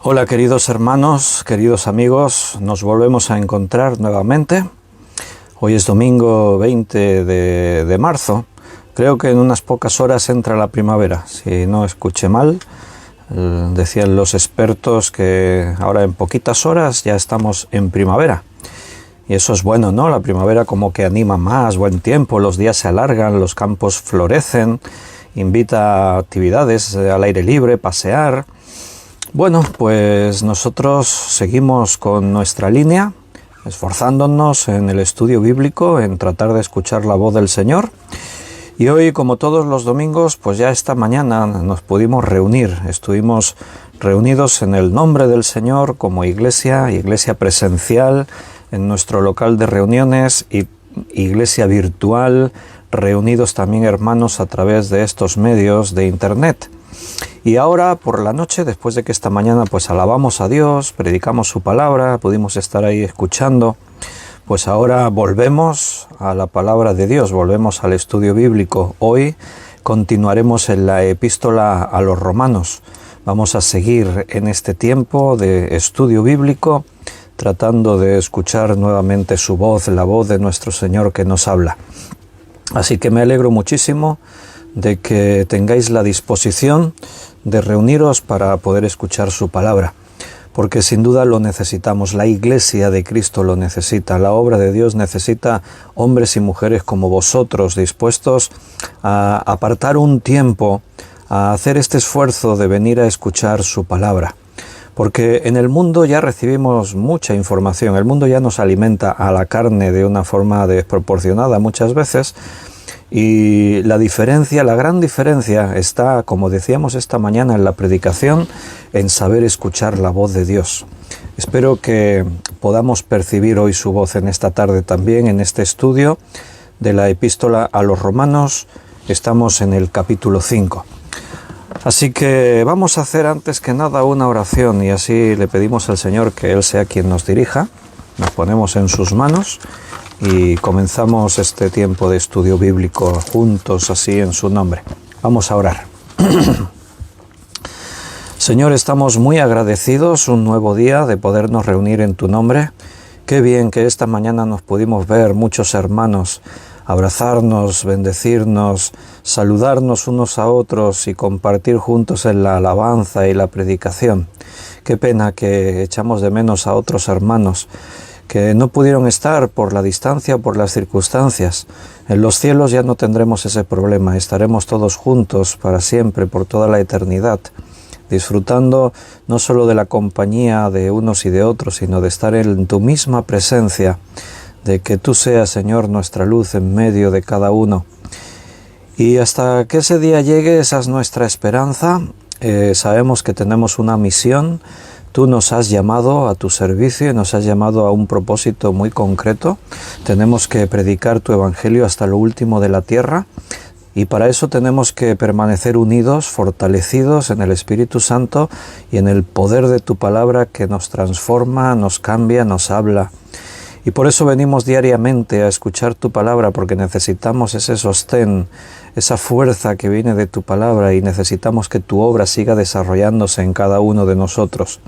Hola queridos hermanos, queridos amigos, nos volvemos a encontrar nuevamente. Hoy es domingo 20 de marzo, creo que en unas pocas horas entra la primavera, si no escuché mal. Decían los expertos que ahora en poquitas horas ya estamos en primavera. Y eso es bueno, ¿no? La primavera como que anima más, buen tiempo, los días se alargan, los campos florecen, invita a actividades al aire libre, pasear. Bueno, pues nosotros seguimos con nuestra línea, esforzándonos en el estudio bíblico, en tratar de escuchar la voz del Señor. Y hoy, como todos los domingos, pues ya esta mañana nos pudimos reunir. Estuvimos reunidos en el nombre del Señor como iglesia presencial, en nuestro local de reuniones y iglesia virtual, reunidos también hermanos a través de estos medios de internet. Y ahora por la noche, después de que esta mañana pues alabamos a Dios, predicamos su palabra, pudimos estar ahí escuchando, pues ahora volvemos a la palabra de Dios, volvemos al estudio bíblico. Hoy continuaremos en la epístola a los Romanos. Vamos a seguir en este tiempo de estudio bíblico, tratando de escuchar nuevamente su voz, la voz de nuestro Señor que nos habla. Así que me alegro muchísimo de que tengáis la disposición de reuniros para poder escuchar su palabra, porque sin duda lo necesitamos, la Iglesia de Cristo lo necesita, la obra de Dios necesita hombres y mujeres como vosotros, dispuestos a apartar un tiempo, a hacer este esfuerzo de venir a escuchar su palabra. Porque en el mundo ya recibimos mucha información, el mundo ya nos alimenta a la carne de una forma desproporcionada muchas veces, y la gran diferencia está, como decíamos esta mañana en la predicación, en saber escuchar la voz de Dios. Espero que podamos percibir hoy su voz en esta tarde también, en este estudio de la epístola a los Romanos. Estamos en el capítulo 5. Así que vamos a hacer antes que nada una oración y así le pedimos al Señor que Él sea quien nos dirija. Nos ponemos en sus manos y comenzamos este tiempo de estudio bíblico juntos así en su nombre. Vamos a orar. Señor, estamos muy agradecidos un nuevo día de podernos reunir en tu nombre. Qué bien que esta mañana nos pudimos ver muchos hermanos, abrazarnos, bendecirnos, saludarnos unos a otros y compartir juntos en la alabanza y la predicación. Qué pena que echamos de menos a otros hermanos que no pudieron estar por la distancia o por las circunstancias. En los cielos ya no tendremos ese problema, estaremos todos juntos para siempre, por toda la eternidad, disfrutando no solo de la compañía de unos y de otros, sino de estar en tu misma presencia, de que tú seas, Señor, nuestra luz en medio de cada uno. Y hasta que ese día llegue, esa es nuestra esperanza. Sabemos que tenemos una misión. Tú nos has llamado a tu servicio y nos has llamado a un propósito muy concreto. Tenemos que predicar tu evangelio hasta lo último de la tierra y para eso tenemos que permanecer unidos, fortalecidos en el Espíritu Santo y en el poder de tu palabra que nos transforma, nos cambia, nos habla. Y por eso venimos diariamente a escuchar tu palabra, porque necesitamos ese sostén, esa fuerza que viene de tu palabra y necesitamos que tu obra siga desarrollándose en cada uno de nosotros.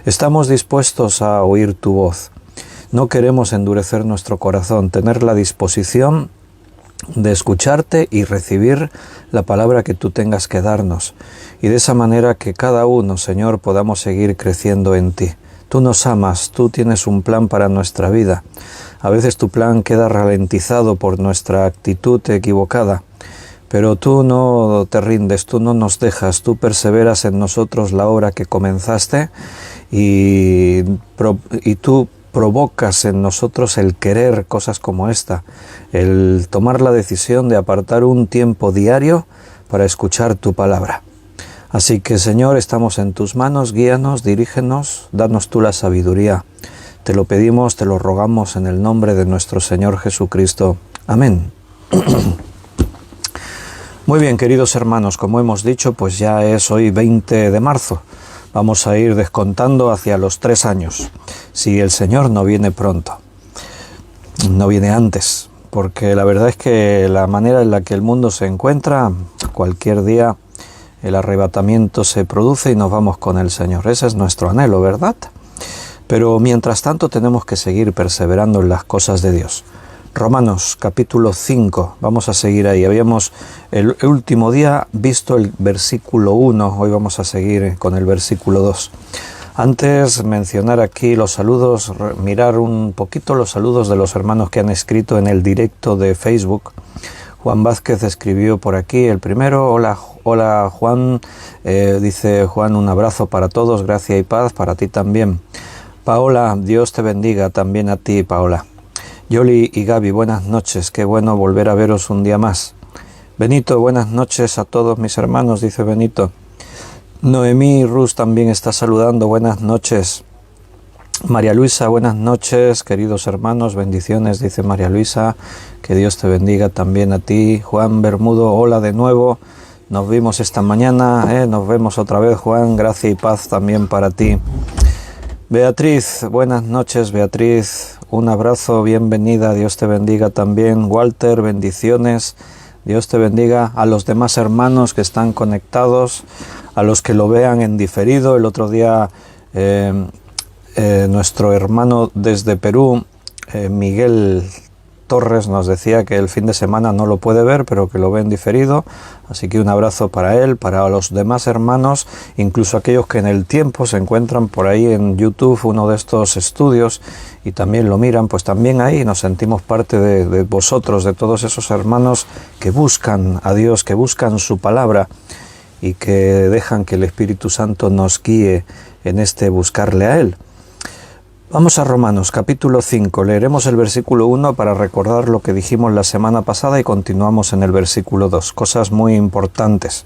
Estamos dispuestos a oír tu voz. No queremos endurecer nuestro corazón, tener la disposición de escucharte y recibir la palabra que tú tengas que darnos. Y de esa manera que cada uno, Señor, podamos seguir creciendo en ti. Tú nos amas, tú tienes un plan para nuestra vida. A veces tu plan queda ralentizado por nuestra actitud equivocada, pero tú no te rindes, tú no nos dejas, tú perseveras en nosotros la obra que comenzaste y tú provocas en nosotros el querer cosas como esta, el tomar la decisión de apartar un tiempo diario para escuchar tu palabra. Así que, Señor, estamos en tus manos, guíanos, dirígenos, danos tú la sabiduría. Te lo pedimos, te lo rogamos en el nombre de nuestro Señor Jesucristo. Amén. Muy bien, queridos hermanos, como hemos dicho, pues ya es hoy 20 de marzo. Vamos a ir descontando hacia los 3 años, si el Señor no viene pronto, no viene antes, porque la verdad es que la manera en la que el mundo se encuentra, cualquier día el arrebatamiento se produce y nos vamos con el Señor. Ese es nuestro anhelo, ¿verdad? Pero mientras tanto tenemos que seguir perseverando en las cosas de Dios. Romanos capítulo 5, vamos a seguir ahí. Habíamos el último día visto el versículo 1, hoy vamos a seguir con el versículo 2. Antes mencionar aquí los saludos, mirar un poquito los saludos de los hermanos que han escrito en el directo de Facebook. Juan Vázquez escribió por aquí el primero: hola Juan, dice Juan, un abrazo para todos, gracia y paz para ti también. Paola, Dios te bendiga, también a ti, Paola. Yoli y Gaby, buenas noches, qué bueno volver a veros un día más. Benito, buenas noches a todos mis hermanos, dice Benito. Noemí Rus también está saludando, buenas noches. María Luisa, buenas noches, queridos hermanos, bendiciones, dice María Luisa, que Dios te bendiga también a ti. Juan Bermudo, hola de nuevo, nos vimos esta mañana, nos vemos otra vez, Juan, gracia y paz también para ti. Beatriz, buenas noches, Beatriz, un abrazo, bienvenida, Dios te bendiga también. Walter, bendiciones, Dios te bendiga. A los demás hermanos que están conectados, a los que lo vean en diferido, el otro día nuestro hermano desde Perú, Miguel Torres, nos decía que el fin de semana no lo puede ver, pero que lo ve en diferido, así que un abrazo para él, para los demás hermanos, incluso aquellos que en el tiempo se encuentran por ahí en YouTube, uno de estos estudios, y también lo miran, pues también ahí nos sentimos parte de vosotros, de todos esos hermanos que buscan a Dios, que buscan su palabra, y que dejan que el Espíritu Santo nos guíe en este buscarle a Él. Vamos a Romanos capítulo 5, leeremos el versículo 1 para recordar lo que dijimos la semana pasada y continuamos en el versículo 2, cosas muy importantes.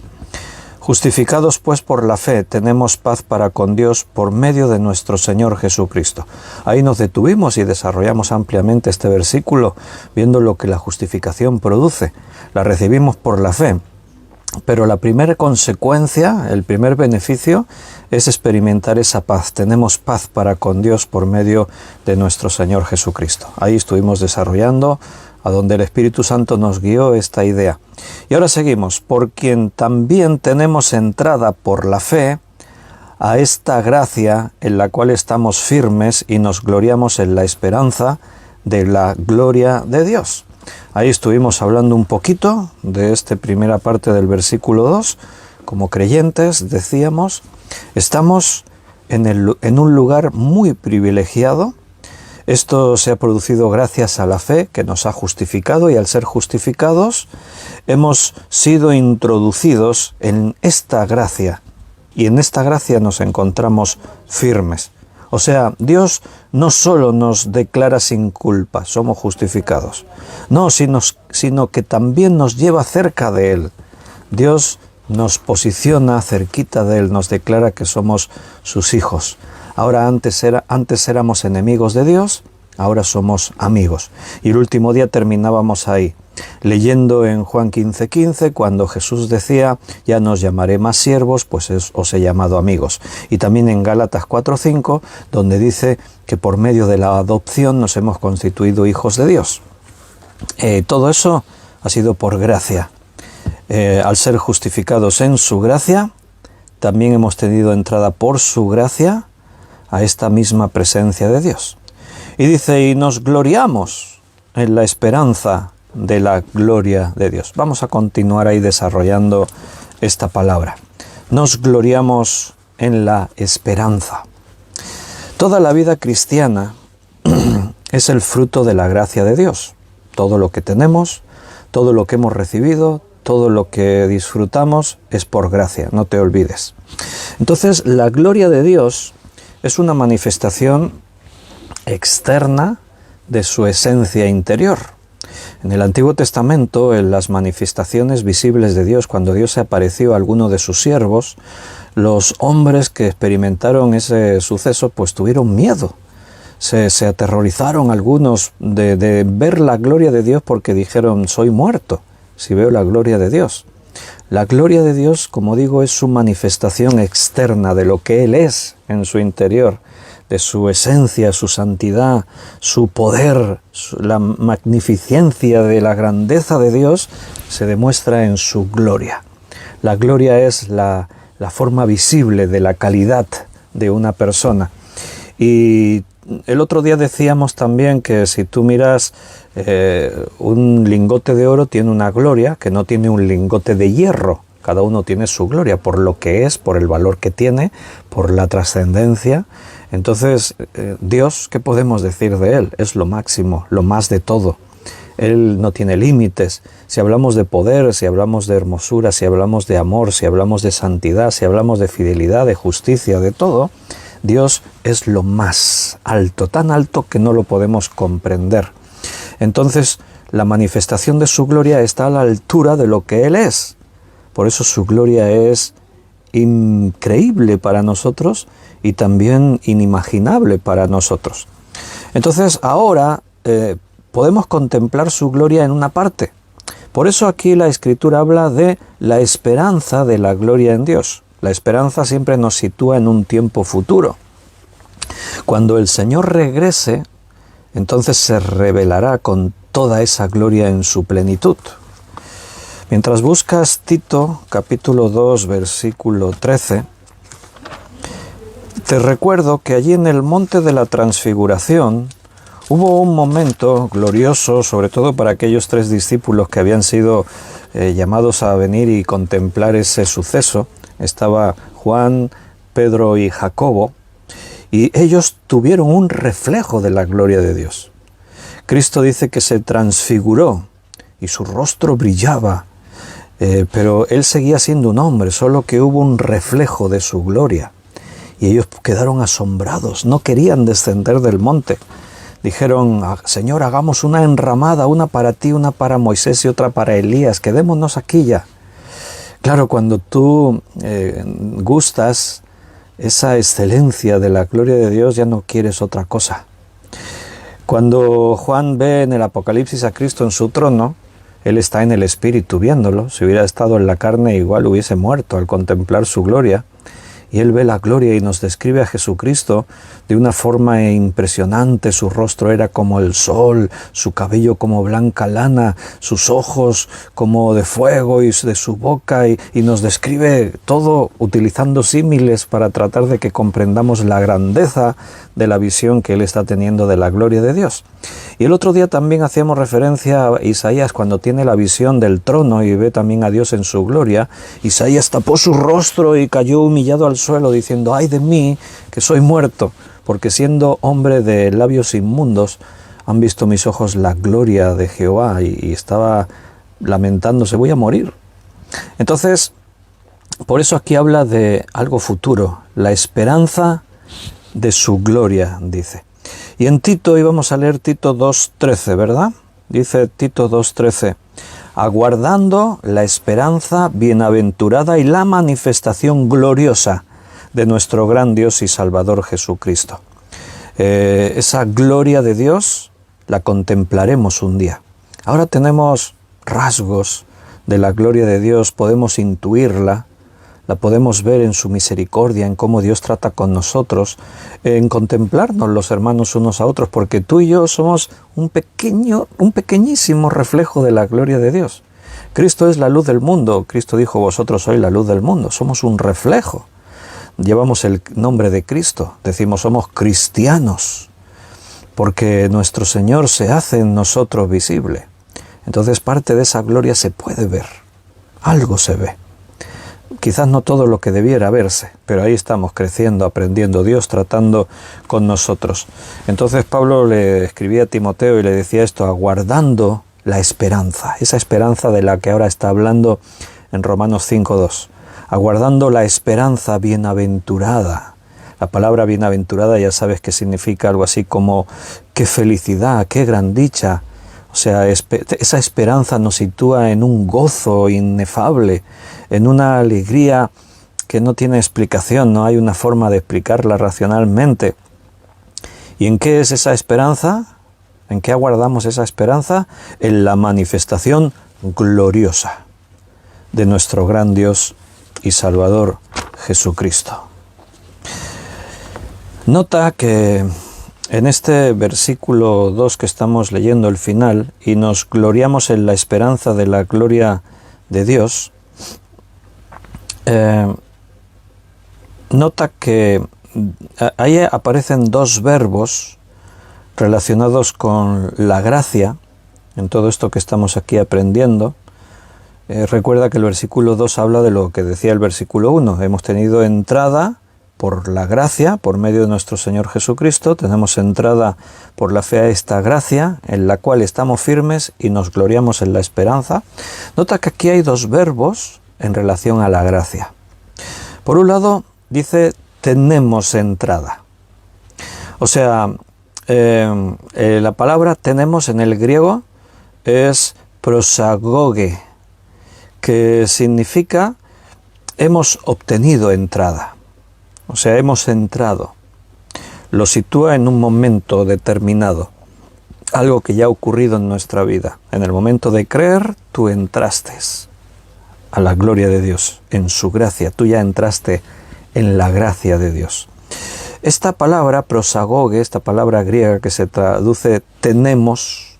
Justificados pues por la fe, tenemos paz para con Dios por medio de nuestro Señor Jesucristo. Ahí nos detuvimos y desarrollamos ampliamente este versículo, viendo lo que la justificación produce. La recibimos por la fe. Pero la primera consecuencia, el primer beneficio, es experimentar esa paz. Tenemos paz para con Dios por medio de nuestro Señor Jesucristo. Ahí estuvimos desarrollando, a donde el Espíritu Santo nos guió esta idea. Y ahora seguimos. Por quien también tenemos entrada por la fe a esta gracia en la cual estamos firmes y nos gloriamos en la esperanza de la gloria de Dios. Ahí estuvimos hablando un poquito de esta primera parte del versículo 2. Como creyentes, decíamos, estamos en un lugar muy privilegiado. Esto se ha producido gracias a la fe que nos ha justificado, y al ser justificados hemos sido introducidos en esta gracia, y en esta gracia nos encontramos firmes. O sea, Dios no solo nos declara sin culpa, somos justificados, no, sino que también nos lleva cerca de Él. Dios nos posiciona cerquita de Él, nos declara que somos sus hijos. Ahora antes éramos enemigos de Dios, ahora somos amigos. Y el último día terminábamos ahí, leyendo en Juan 15:15, cuando Jesús decía, ya no os llamaré más siervos, pues os he llamado amigos. Y también en Gálatas 4:5, donde dice que por medio de la adopción nos hemos constituido hijos de Dios. Todo eso ha sido por gracia. Al ser justificados en su gracia, también hemos tenido entrada por su gracia a esta misma presencia de Dios. Y dice, y nos gloriamos en la esperanza de la gloria de Dios. Vamos a continuar ahí desarrollando esta palabra. Nos gloriamos en la esperanza. Toda la vida cristiana es el fruto de la gracia de Dios. Todo lo que tenemos, todo lo que hemos recibido, todo lo que disfrutamos es por gracia, no te olvides. Entonces, la gloria de Dios es una manifestación externa de su esencia interior. En el Antiguo Testamento, en las manifestaciones visibles de Dios, cuando Dios se apareció a alguno de sus siervos, los hombres que experimentaron ese suceso pues tuvieron miedo. Se aterrorizaron algunos de ver la gloria de Dios, porque dijeron, soy muerto si veo la gloria de Dios. La gloria de Dios, como digo, es su manifestación externa de lo que Él es en su interior, de su esencia, su santidad, su poder, la magnificencia de la grandeza de Dios se demuestra en su gloria. La gloria es la forma visible de la calidad de una persona. Y el otro día decíamos también que si tú miras un lingote de oro tiene una gloria que no tiene un lingote de hierro. Cada uno tiene su gloria por lo que es, por el valor que tiene, por la trascendencia. Entonces, Dios, ¿qué podemos decir de Él? Es lo máximo, lo más de todo. Él no tiene límites. Si hablamos de poder, si hablamos de hermosura, si hablamos de amor, si hablamos de santidad, si hablamos de fidelidad, de justicia, de todo, Dios es lo más alto, tan alto que no lo podemos comprender. Entonces, la manifestación de su gloria está a la altura de lo que Él es. Por eso su gloria es increíble para nosotros y también inimaginable para nosotros. Entonces, ahora podemos contemplar su gloria en una parte. Por eso aquí la Escritura habla de la esperanza de la gloria en Dios. La esperanza siempre nos sitúa en un tiempo futuro. Cuando el Señor regrese, entonces se revelará con toda esa gloria en su plenitud. Mientras buscas Tito, capítulo 2, versículo 13, te recuerdo que allí en el monte de la transfiguración hubo un momento glorioso, sobre todo para aquellos 3 discípulos que habían sido llamados a venir y contemplar ese suceso. Estaba Juan, Pedro y Jacobo, y ellos tuvieron un reflejo de la gloria de Dios. Cristo dice que se transfiguró y su rostro brillaba, pero Él seguía siendo un hombre, solo que hubo un reflejo de su gloria. Y ellos quedaron asombrados, no querían descender del monte. Dijeron, Señor, hagamos una enramada, una para ti, una para Moisés y otra para Elías, quedémonos aquí ya. Claro, cuando tú gustas esa excelencia de la gloria de Dios, ya no quieres otra cosa. Cuando Juan ve en el Apocalipsis a Cristo en su trono, él está en el Espíritu viéndolo. Si hubiera estado en la carne, igual hubiese muerto al contemplar su gloria. Y él ve la gloria y nos describe a Jesucristo de una forma impresionante. Su rostro era como el sol, su cabello como blanca lana, sus ojos como de fuego y de su boca. Y nos describe todo utilizando símiles para tratar de que comprendamos la grandeza de la visión que él está teniendo de la gloria de Dios. Y el otro día también hacíamos referencia a Isaías cuando tiene la visión del trono y ve también a Dios en su gloria. Isaías tapó su rostro y cayó humillado al suelo diciendo, ¡ay de mí, que soy muerto! Porque siendo hombre de labios inmundos, han visto mis ojos la gloria de Jehová, y estaba lamentándose, voy a morir. Entonces, por eso aquí habla de algo futuro, la esperanza de su gloria, dice. Y en Tito íbamos a leer Tito 2.13, ¿verdad? Dice Tito 2.13, aguardando la esperanza bienaventurada y la manifestación gloriosa de nuestro gran Dios y Salvador Jesucristo. Esa gloria de Dios la contemplaremos un día. Ahora tenemos rasgos de la gloria de Dios, podemos intuirla, la podemos ver en su misericordia, en cómo Dios trata con nosotros, en contemplarnos los hermanos unos a otros, porque tú y yo somos un pequeñísimo reflejo de la gloria de Dios. Cristo es la luz del mundo. Cristo dijo, vosotros sois la luz del mundo. Somos un reflejo. Llevamos el nombre de Cristo. Decimos, somos cristianos, porque nuestro Señor se hace en nosotros visible. Entonces parte de esa gloria se puede ver. Algo se ve. Quizás no todo lo que debiera verse, pero ahí estamos creciendo, aprendiendo, Dios tratando con nosotros. Entonces Pablo le escribía a Timoteo y le decía esto, aguardando la esperanza, esa esperanza de la que ahora está hablando en Romanos 5.2, aguardando la esperanza bienaventurada. La palabra bienaventurada ya sabes que significa algo así como qué felicidad, qué gran dicha. O sea, esa esperanza nos sitúa en un gozo inefable, en una alegría que no tiene explicación, no hay una forma de explicarla racionalmente. ¿Y en qué es esa esperanza? ¿En qué aguardamos esa esperanza? En la manifestación gloriosa de nuestro gran Dios y Salvador Jesucristo. Nota que en este versículo 2 que estamos leyendo, el final, y nos gloriamos en la esperanza de la gloria de Dios, Nota que ahí aparecen dos verbos relacionados con la gracia, en todo esto que estamos aquí aprendiendo. Recuerda que el versículo 2 habla de lo que decía el versículo 1. Hemos tenido entrada por la gracia, por medio de nuestro Señor Jesucristo. Tenemos entrada por la fe a esta gracia, en la cual estamos firmes y nos gloriamos en la esperanza. Nota que aquí hay dos verbos en relación a la gracia. Por un lado, dice, tenemos entrada. O sea, la palabra tenemos en el griego es prosagoge, que significa hemos obtenido entrada. O sea, hemos entrado. Lo sitúa en un momento determinado, algo que ya ha ocurrido en nuestra vida. En el momento de creer, tú entraste a la gloria de Dios, en su gracia. Tú ya entraste en la gracia de Dios. Esta palabra prosagoge, esta palabra griega que se traduce tenemos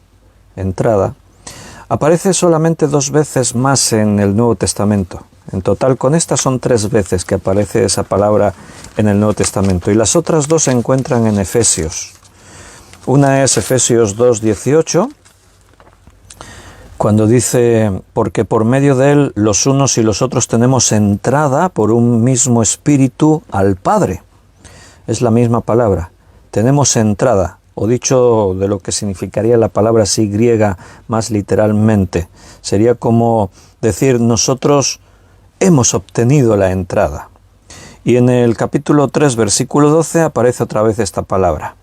entrada, aparece solamente 2 veces más en el Nuevo Testamento. En total, con esta son 3 veces que aparece esa palabra en el Nuevo Testamento. Y las otras 2 se encuentran en Efesios. Una es Efesios 2:18, cuando dice, porque por medio de él los unos y los otros tenemos entrada por un mismo espíritu al Padre. Es la misma palabra. Tenemos entrada, o dicho de lo que significaría la palabra así griega más literalmente. Sería como decir, nosotros hemos obtenido la entrada. Y en el capítulo 3, versículo 12, aparece otra vez esta palabra.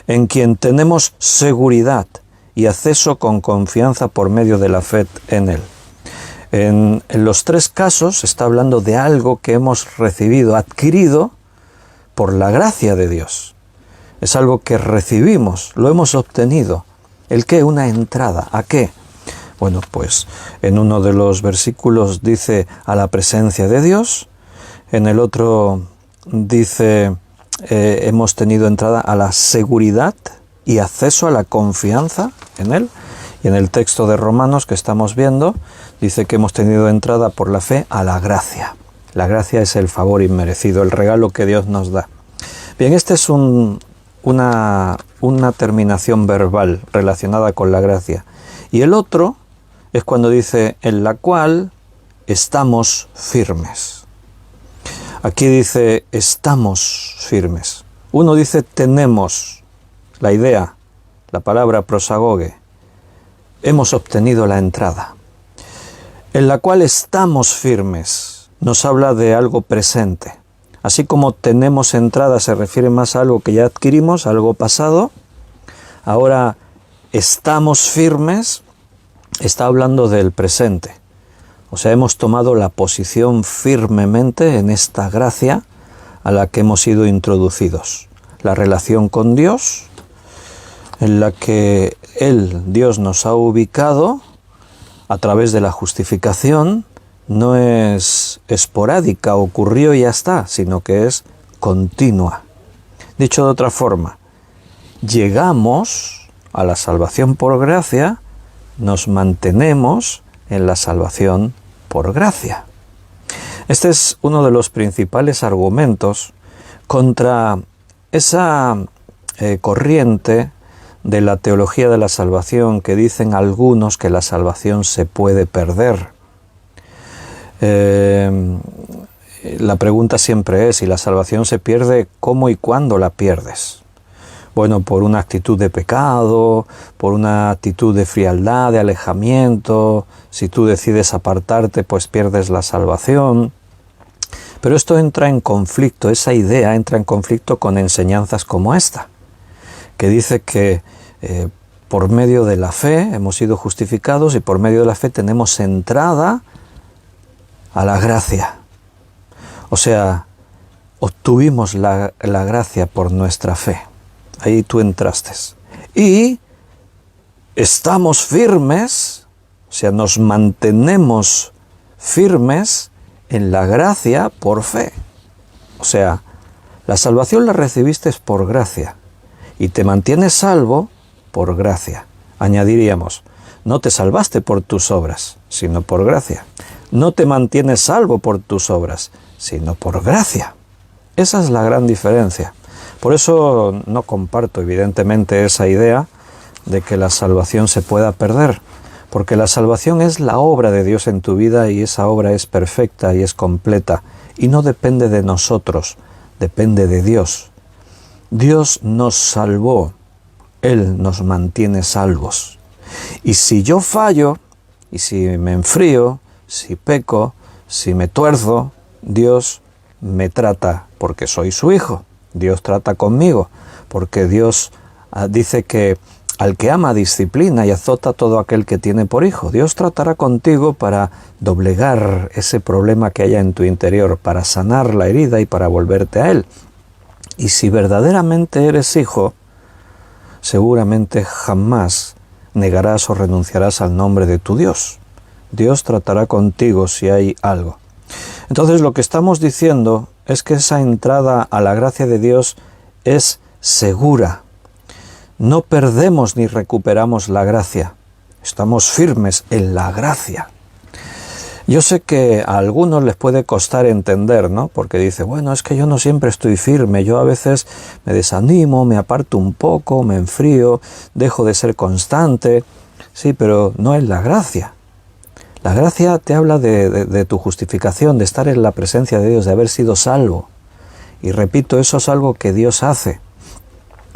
En quien tenemos seguridad y acceso con confianza por medio de la fe en él. En los 3 casos está hablando de algo que hemos recibido, adquirido por la gracia de Dios. Es algo que recibimos, lo hemos obtenido. ¿El qué? Una entrada. ¿A qué? Bueno, pues en uno de los versículos dice a la presencia de Dios, en el otro dice hemos tenido entrada a la seguridad y acceso a la confianza en Él. Y en el texto de Romanos que estamos viendo, dice que hemos tenido entrada por la fe a la gracia. La gracia es el favor inmerecido, el regalo que Dios nos da. Bien, este es una terminación verbal relacionada con la gracia. Y el otro es cuando dice, en la cual estamos firmes. Aquí dice, estamos firmes. Uno dice, tenemos la idea, la palabra prosagoge. Hemos obtenido la entrada. En la cual estamos firmes. Nos habla de algo presente. Así como tenemos entrada se refiere más a algo que ya adquirimos, algo pasado. Ahora estamos firmes, está hablando del presente. O sea, hemos tomado la posición firmemente en esta gracia a la que hemos sido introducidos. La relación con Dios, en la que Dios nos ha ubicado a través de la justificación, no es esporádica, ocurrió y ya está, sino que es continua. Dicho de otra forma, llegamos a la salvación por gracia, nos mantenemos en la salvación por gracia. Este es uno de los principales argumentos contra esa corriente de la teología de la salvación que dicen algunos que la salvación se puede perder. La pregunta siempre es, si la salvación se pierde, ¿cómo y cuándo la pierdes? Bueno, por una actitud de pecado, por una actitud de frialdad, de alejamiento. Si tú decides apartarte, pues pierdes la salvación. Pero esto entra en conflicto, esa idea entra en conflicto con enseñanzas como esta, que dice que por medio de la fe hemos sido justificados y por medio de la fe tenemos entrada a la gracia. O sea, obtuvimos la gracia por nuestra fe. Ahí tú entraste. Y estamos firmes, o sea, nos mantenemos firmes en la gracia por fe. O sea, la salvación la recibiste por gracia y te mantienes salvo por gracia. Añadiríamos, no te salvaste por tus obras, sino por gracia. no te mantienes salvo por tus obras, sino por gracia. Esa es la gran diferencia. Por eso no comparto evidentemente esa idea de que la salvación se pueda perder, porque la salvación es la obra de Dios en tu vida y esa obra es perfecta y es completa y no depende de nosotros, depende de Dios. Dios nos salvó, Él nos mantiene salvos. Y si yo fallo, y si me enfrío, si peco, si me tuerzo, Dios me trata porque soy su hijo. Dios trata conmigo porque Dios dice que al que ama disciplina y azota a todo aquel que tiene por hijo. Dios tratará contigo para doblegar ese problema que haya en tu interior, para sanar la herida y para volverte a Él. Y si verdaderamente eres hijo, seguramente jamás negarás o renunciarás al nombre de tu Dios. Dios tratará contigo si hay algo. Entonces lo que estamos diciendo es que esa entrada a la gracia de Dios es segura. No perdemos ni recuperamos la gracia. Estamos firmes en la gracia. Yo sé que a algunos les puede costar entender, ¿no? Porque dice, bueno, es que yo no siempre estoy firme. Yo a veces me desanimo, me aparto un poco, me enfrío, dejo de ser constante. Sí, pero no es la gracia. La gracia te habla de tu justificación, de estar en la presencia de Dios, de haber sido salvo. Y repito, eso es algo que Dios hace.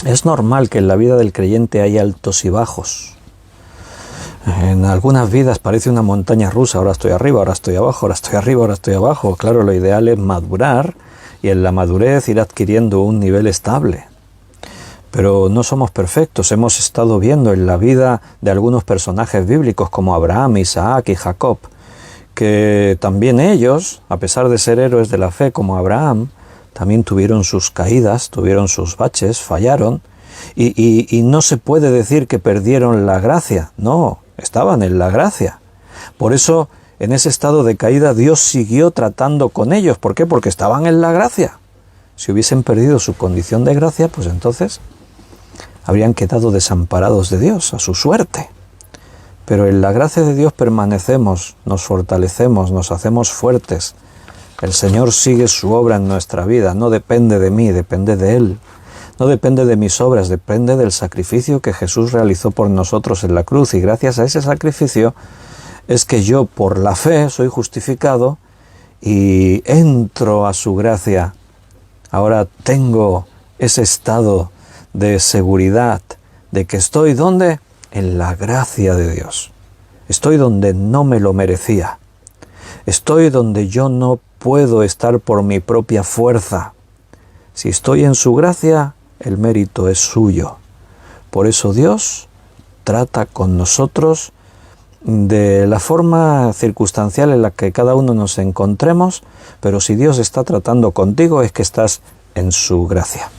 Es normal que en la vida del creyente haya altos y bajos. En algunas vidas parece una montaña rusa, ahora estoy arriba, ahora estoy abajo, ahora estoy arriba, ahora estoy abajo. Claro, lo ideal es madurar y en la madurez ir adquiriendo un nivel estable. Pero no somos perfectos. Hemos estado viendo en la vida de algunos personajes bíblicos como Abraham, Isaac y Jacob, que también ellos, a pesar de ser héroes de la fe como Abraham, también tuvieron sus caídas, tuvieron sus baches, fallaron, y no se puede decir que perdieron la gracia. No, estaban en la gracia. Por eso, en ese estado de caída, Dios siguió tratando con ellos. ¿Por qué? Porque estaban en la gracia. Si hubiesen perdido su condición de gracia, pues entonces habrían quedado desamparados de Dios, a su suerte. Pero en la gracia de Dios permanecemos, nos fortalecemos, nos hacemos fuertes. El Señor sigue su obra en nuestra vida, no depende de mí, depende de Él. No depende de mis obras, depende del sacrificio que Jesús realizó por nosotros en la cruz. Y gracias a ese sacrificio es que yo por la fe soy justificado y entro a su gracia. Ahora tengo ese estado de seguridad, de que estoy ¿dónde? En la gracia de Dios. Estoy donde no me lo merecía. Estoy donde yo no puedo estar por mi propia fuerza. Si estoy en su gracia, el mérito es suyo. Por eso Dios trata con nosotros de la forma circunstancial en la que cada uno nos encontremos, pero si Dios está tratando contigo es que estás en su gracia.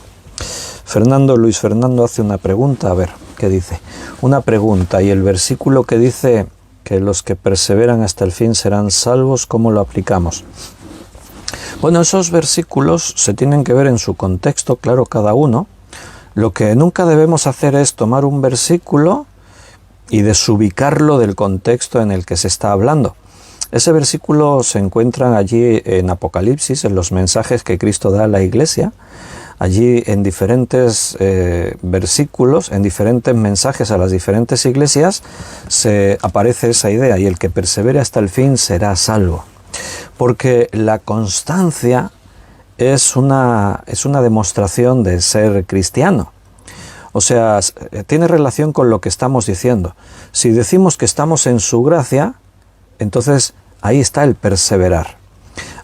Luis Fernando hace una pregunta, a ver, ¿qué dice? Una pregunta, y el versículo que dice que los que perseveran hasta el fin serán salvos, ¿cómo lo aplicamos? Bueno, esos versículos se tienen que ver en su contexto, claro, cada uno. Lo que nunca debemos hacer es tomar un versículo y desubicarlo del contexto en el que se está hablando. Ese versículo se encuentra allí en Apocalipsis, en los mensajes que Cristo da a la iglesia. Allí en diferentes versículos, en diferentes mensajes a las diferentes iglesias, se aparece esa idea, y el que persevere hasta el fin será salvo. Porque la constancia es una demostración de ser cristiano. O sea, tiene relación con lo que estamos diciendo. Si decimos que estamos en su gracia, entonces ahí está el perseverar.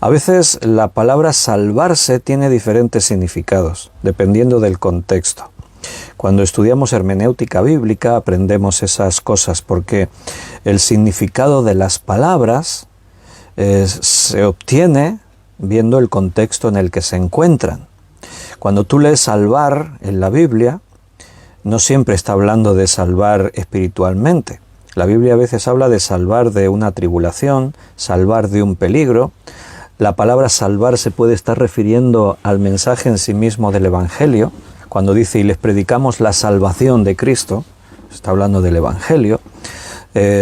A veces la palabra salvarse tiene diferentes significados, dependiendo del contexto. Cuando estudiamos hermenéutica bíblica aprendemos esas cosas, porque el significado de las palabras se obtiene viendo el contexto en el que se encuentran. Cuando tú lees salvar en la Biblia, no siempre está hablando de salvar espiritualmente. La Biblia a veces habla de salvar de una tribulación, salvar de un peligro. La palabra salvar se puede estar refiriendo al mensaje en sí mismo del Evangelio. Cuando dice, y les predicamos la salvación de Cristo, está hablando del Evangelio.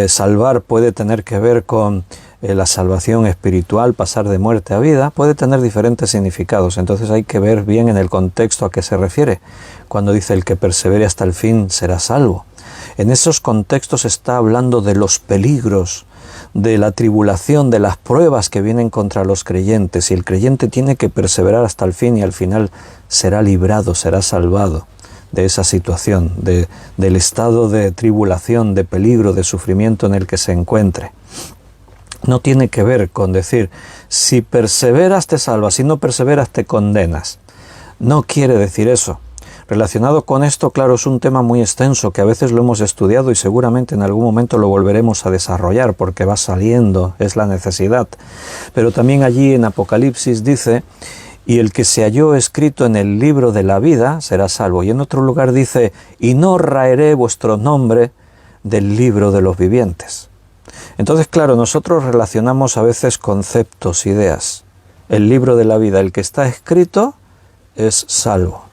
Salvar puede tener que ver con la salvación espiritual, pasar de muerte a vida, puede tener diferentes significados. Entonces hay que ver bien en el contexto a qué se refiere. Cuando dice el que persevere hasta el fin será salvo. En esos contextos está hablando de los peligros, de la tribulación, de las pruebas que vienen contra los creyentes. Y el creyente tiene que perseverar hasta el fin y al final será librado, será salvado de esa situación, del estado de tribulación, de peligro, de sufrimiento en el que se encuentre. No tiene que ver con decir, si perseveras te salvas, si no perseveras te condenas. No quiere decir eso. Relacionado con esto, claro, es un tema muy extenso que a veces lo hemos estudiado y seguramente en algún momento lo volveremos a desarrollar porque va saliendo, es la necesidad. Pero también allí en Apocalipsis dice, y el que se halló escrito en el libro de la vida será salvo. Y en otro lugar dice, y no raeré vuestro nombre del libro de los vivientes. Entonces, claro, nosotros relacionamos a veces conceptos, ideas. El libro de la vida, el que está escrito, es salvo.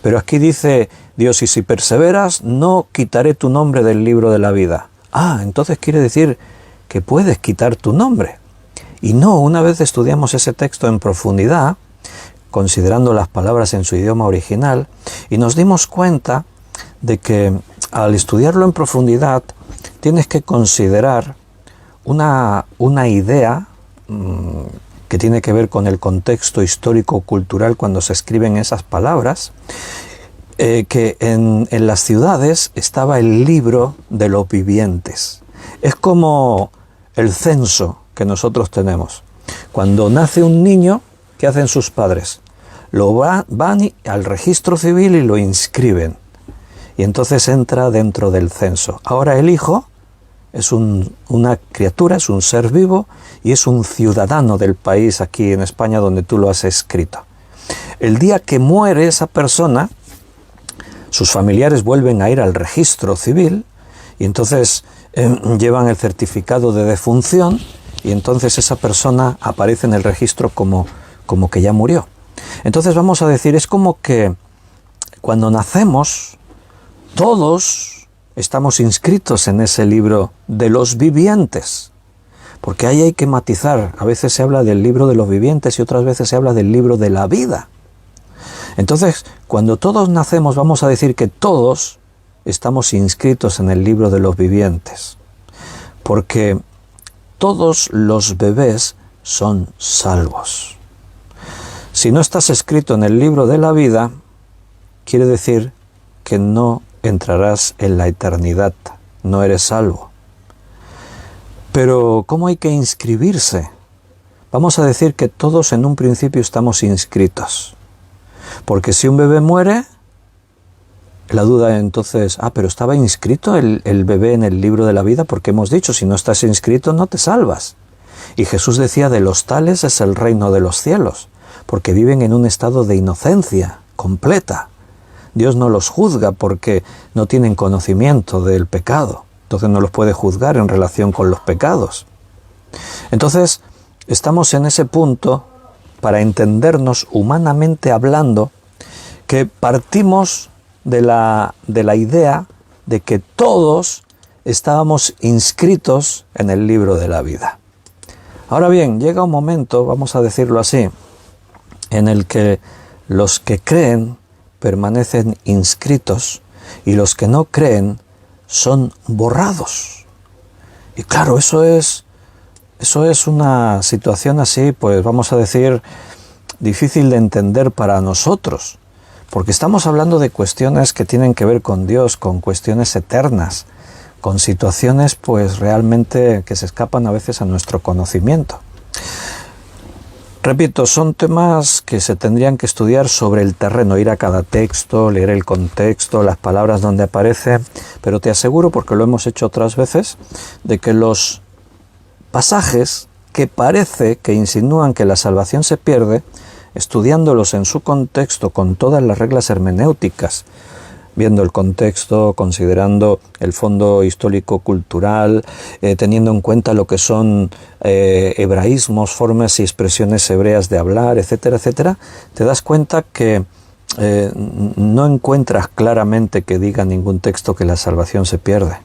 Pero aquí dice Dios, y si perseveras, no quitaré tu nombre del libro de la vida. Ah, entonces quiere decir que puedes quitar tu nombre. Y no, una vez estudiamos ese texto en profundidad, considerando las palabras en su idioma original, y nos dimos cuenta de que al estudiarlo en profundidad, tienes que considerar una idea que tiene que ver con el contexto histórico-cultural cuando se escriben esas palabras, que en las ciudades estaba el libro de los vivientes. Es como el censo que nosotros tenemos. Cuando nace un niño, ¿qué hacen sus padres? Van al registro civil y lo inscriben. Y entonces entra dentro del censo. Ahora el hijo es una criatura, es un ser vivo y es un ciudadano del país aquí en España donde tú lo has escrito. El día que muere esa persona, sus familiares vuelven a ir al registro civil y entonces llevan el certificado de defunción y entonces esa persona aparece en el registro como que ya murió. Entonces vamos a decir, es como que cuando nacemos, todos estamos inscritos en ese libro de los vivientes, porque ahí hay que matizar. A veces se habla del libro de los vivientes y otras veces se habla del libro de la vida. Entonces, cuando todos nacemos, vamos a decir que todos estamos inscritos en el libro de los vivientes, porque todos los bebés son salvos. Si no estás escrito en el libro de la vida, quiere decir que no entrarás en la eternidad, no eres salvo. Pero, ¿cómo hay que inscribirse? Vamos a decir que todos en un principio estamos inscritos. Porque si un bebé muere, la duda entonces, pero estaba inscrito el bebé en el libro de la vida, porque hemos dicho, si no estás inscrito no te salvas. Y Jesús decía, de los tales es el reino de los cielos, porque viven en un estado de inocencia completa. Dios no los juzga porque no tienen conocimiento del pecado. Entonces no los puede juzgar en relación con los pecados. Entonces, estamos en ese punto para entendernos humanamente hablando, que partimos de la idea de que todos estábamos inscritos en el libro de la vida. Ahora bien, llega un momento, vamos a decirlo así, en el que los que creen permanecen inscritos y los que no creen son borrados. Y claro, eso es una situación así, pues vamos a decir, difícil de entender para nosotros, porque estamos hablando de cuestiones que tienen que ver con Dios, con cuestiones eternas, con situaciones pues realmente que se escapan a veces a nuestro conocimiento. Repito, son temas que se tendrían que estudiar sobre el terreno, ir a cada texto, leer el contexto, las palabras donde aparece, pero te aseguro, porque lo hemos hecho otras veces, de que los pasajes que parece que insinúan que la salvación se pierde, estudiándolos en su contexto con todas las reglas hermenéuticas, viendo el contexto, considerando el fondo histórico-cultural, teniendo en cuenta lo que son hebraísmos, formas y expresiones hebreas de hablar, etcétera, etcétera, te das cuenta que no encuentras claramente que diga ningún texto que la salvación se pierde.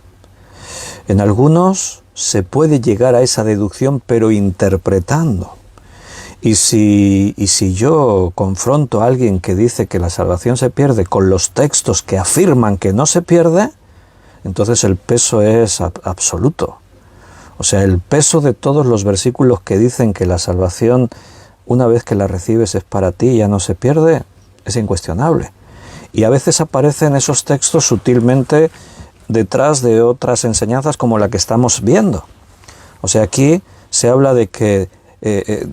En algunos se puede llegar a esa deducción, pero interpretando. Y si yo confronto a alguien que dice que la salvación se pierde con los textos que afirman que no se pierde, entonces el peso es absoluto. O sea, el peso de todos los versículos que dicen que la salvación, una vez que la recibes, es para ti y ya no se pierde, es incuestionable. Y a veces aparecen esos textos sutilmente detrás de otras enseñanzas como la que estamos viendo. O sea, aquí se habla de que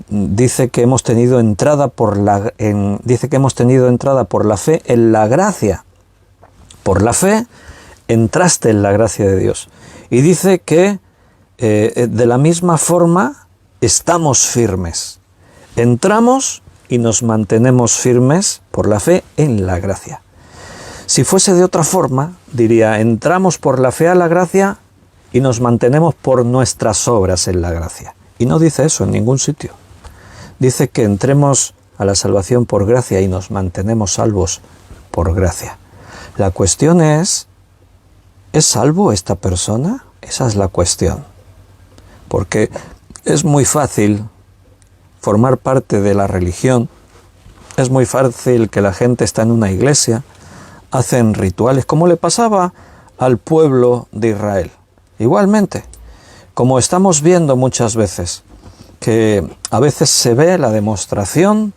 dice que hemos tenido entrada por la fe en la gracia. Por la fe entraste en la gracia de Dios. Y dice que de la misma forma estamos firmes. Entramos y nos mantenemos firmes por la fe en la gracia. Si fuese de otra forma, diría, entramos por la fe a la gracia y nos mantenemos por nuestras obras en la gracia. Y no dice eso en ningún sitio. Dice que entremos a la salvación por gracia y nos mantenemos salvos por gracia. La cuestión ¿es salvo esta persona? Esa es la cuestión. Porque es muy fácil formar parte de la religión, es muy fácil que la gente está en una iglesia, hacen rituales, como le pasaba al pueblo de Israel. Igualmente, como estamos viendo muchas veces, que a veces se ve la demostración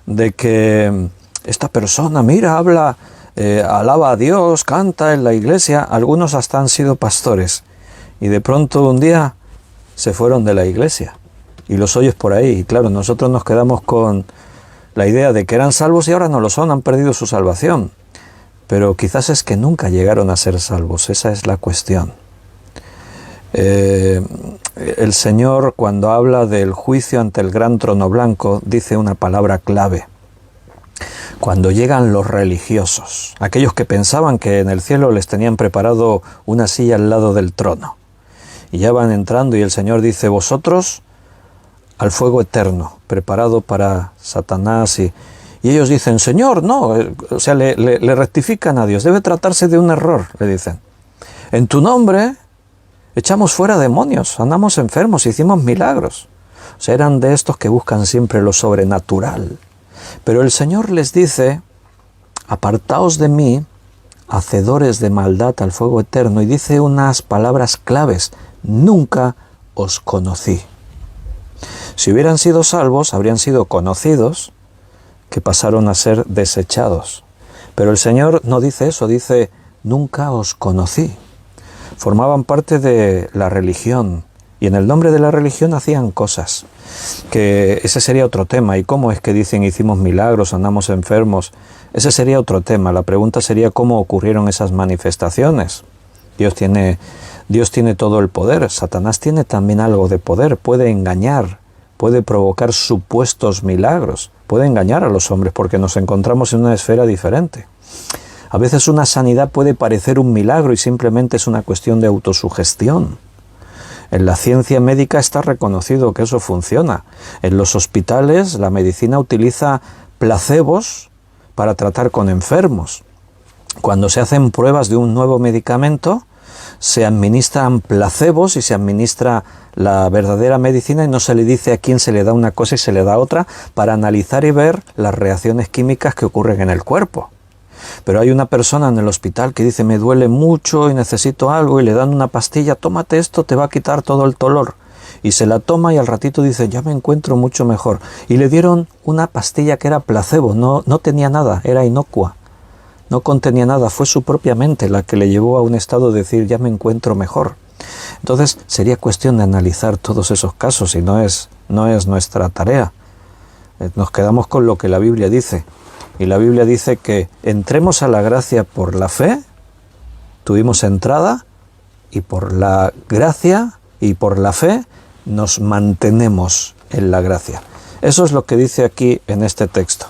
de que esta persona, mira, habla, alaba a Dios, canta en la iglesia, algunos hasta han sido pastores, y de pronto un día se fueron de la iglesia, y los oyes por ahí, y claro, nosotros nos quedamos con la idea de que eran salvos y ahora no lo son, han perdido su salvación. Pero quizás es que nunca llegaron a ser salvos, esa es la cuestión. El Señor, cuando habla del juicio ante el gran trono blanco, dice una palabra clave. Cuando llegan los religiosos, aquellos que pensaban que en el cielo les tenían preparado una silla al lado del trono, y ya van entrando y el Señor dice, vosotros al fuego eterno, preparado para Satanás y ellos dicen, Señor, no, o sea, le rectifican a Dios, debe tratarse de un error, le dicen. En tu nombre echamos fuera demonios, sanamos enfermos, hicimos milagros. O sea, eran de estos que buscan siempre lo sobrenatural. Pero el Señor les dice, apartaos de mí, hacedores de maldad al fuego eterno, y dice unas palabras claves, nunca os conocí. Si hubieran sido salvos, habrían sido conocidos, que pasaron a ser desechados. Pero el Señor no dice eso, dice, nunca os conocí. Formaban parte de la religión, y en el nombre de la religión hacían cosas, que ese sería otro tema. ¿Y cómo es que dicen hicimos milagros, andamos enfermos? Ese sería otro tema. La pregunta sería cómo ocurrieron esas manifestaciones. Dios tiene todo el poder, Satanás tiene también algo de poder, puede engañar, puede provocar supuestos milagros, puede engañar a los hombres porque nos encontramos en una esfera diferente. A veces una sanidad puede parecer un milagro y simplemente es una cuestión de autosugestión. En la ciencia médica está reconocido que eso funciona. En los hospitales la medicina utiliza placebos para tratar con enfermos. Cuando se hacen pruebas de un nuevo medicamento, se administran placebos y se administra la verdadera medicina y no se le dice a quién se le da una cosa y se le da otra para analizar y ver las reacciones químicas que ocurren en el cuerpo. Pero hay una persona en el hospital que dice me duele mucho y necesito algo y le dan una pastilla, tómate esto, te va a quitar todo el dolor. Y se la toma y al ratito dice ya me encuentro mucho mejor. Y le dieron una pastilla que era placebo, no tenía nada, era inocua. No contenía nada, fue su propia mente la que le llevó a un estado de decir ya me encuentro mejor. Entonces sería cuestión de analizar todos esos casos y no es nuestra tarea. Nos quedamos con lo que la Biblia dice. Y la Biblia dice que entremos a la gracia por la fe, tuvimos entrada y por la gracia y por la fe nos mantenemos en la gracia. Eso es lo que dice aquí en este texto.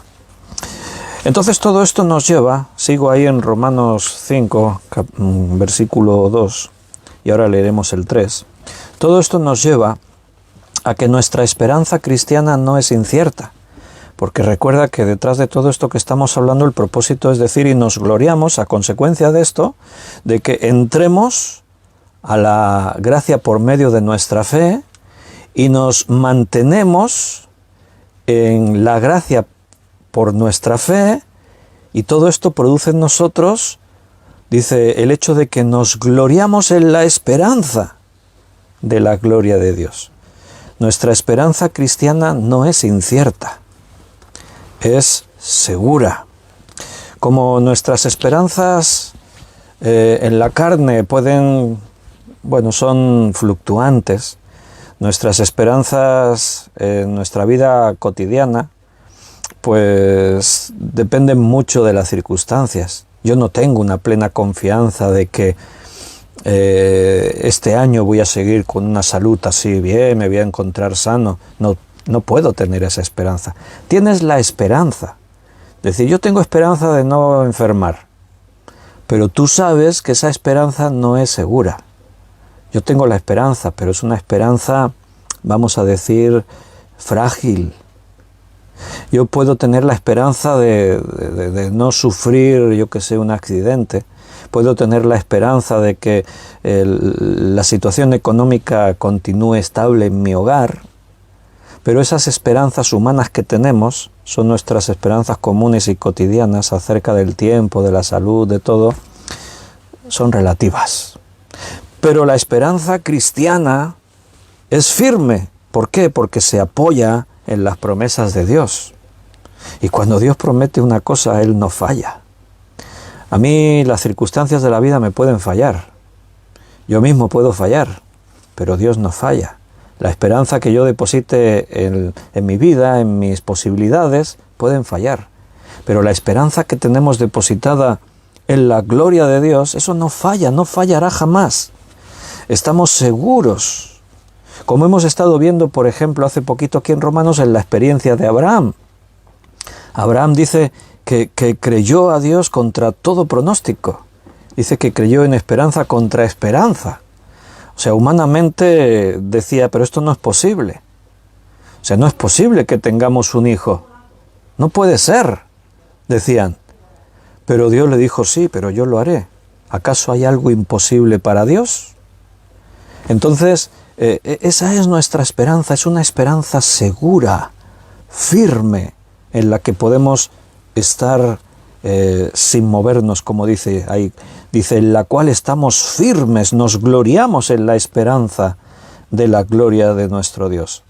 Entonces todo esto nos lleva, sigo ahí en Romanos 5, versículo 2, y ahora leeremos el 3. Todo esto nos lleva a que nuestra esperanza cristiana no es incierta, porque recuerda que detrás de todo esto que estamos hablando el propósito es decir, y nos gloriamos a consecuencia de esto, de que entremos a la gracia por medio de nuestra fe y nos mantenemos en la gracia por nuestra fe, y todo esto produce en nosotros, dice, el hecho de que nos gloriamos en la esperanza de la gloria de Dios. Nuestra esperanza cristiana no es incierta, es segura. Como nuestras esperanzas en la carne son fluctuantes, nuestras esperanzas en nuestra vida cotidiana, pues dependen mucho de las circunstancias. Yo no tengo una plena confianza de que este año voy a seguir con una salud así bien, me voy a encontrar sano. No puedo tener esa esperanza. Tienes la esperanza. Es decir, yo tengo esperanza de no enfermar, pero tú sabes que esa esperanza no es segura. Yo tengo la esperanza, pero es una esperanza, vamos a decir, frágil. Yo puedo tener la esperanza de no sufrir, yo que sé, un accidente. Puedo tener la esperanza de que la situación económica continúe estable en mi hogar. Pero esas esperanzas humanas que tenemos son nuestras esperanzas comunes y cotidianas acerca del tiempo, de la salud, de todo, son relativas. Pero la esperanza cristiana es firme. ¿Por qué? Porque se apoya en las promesas de Dios. Y cuando Dios promete una cosa, Él no falla. A mí las circunstancias de la vida me pueden fallar. Yo mismo puedo fallar, pero Dios no falla. La esperanza que yo deposite en mi vida, en mis posibilidades, pueden fallar. Pero la esperanza que tenemos depositada en la gloria de Dios, eso no falla, no fallará jamás. Estamos seguros. Como hemos estado viendo, por ejemplo, hace poquito aquí en Romanos, en la experiencia de Abraham. Abraham dice que creyó a Dios contra todo pronóstico. Dice que creyó en esperanza contra esperanza. O sea, humanamente decía, pero esto no es posible. O sea, no es posible que tengamos un hijo. No puede ser, decían. Pero Dios le dijo, sí, pero yo lo haré. ¿Acaso hay algo imposible para Dios? Entonces, esa es nuestra esperanza, es una esperanza segura, firme, en la que podemos estar sin movernos, como dice ahí. Dice, en la cual estamos firmes, nos gloriamos en la esperanza de la gloria de nuestro Dios.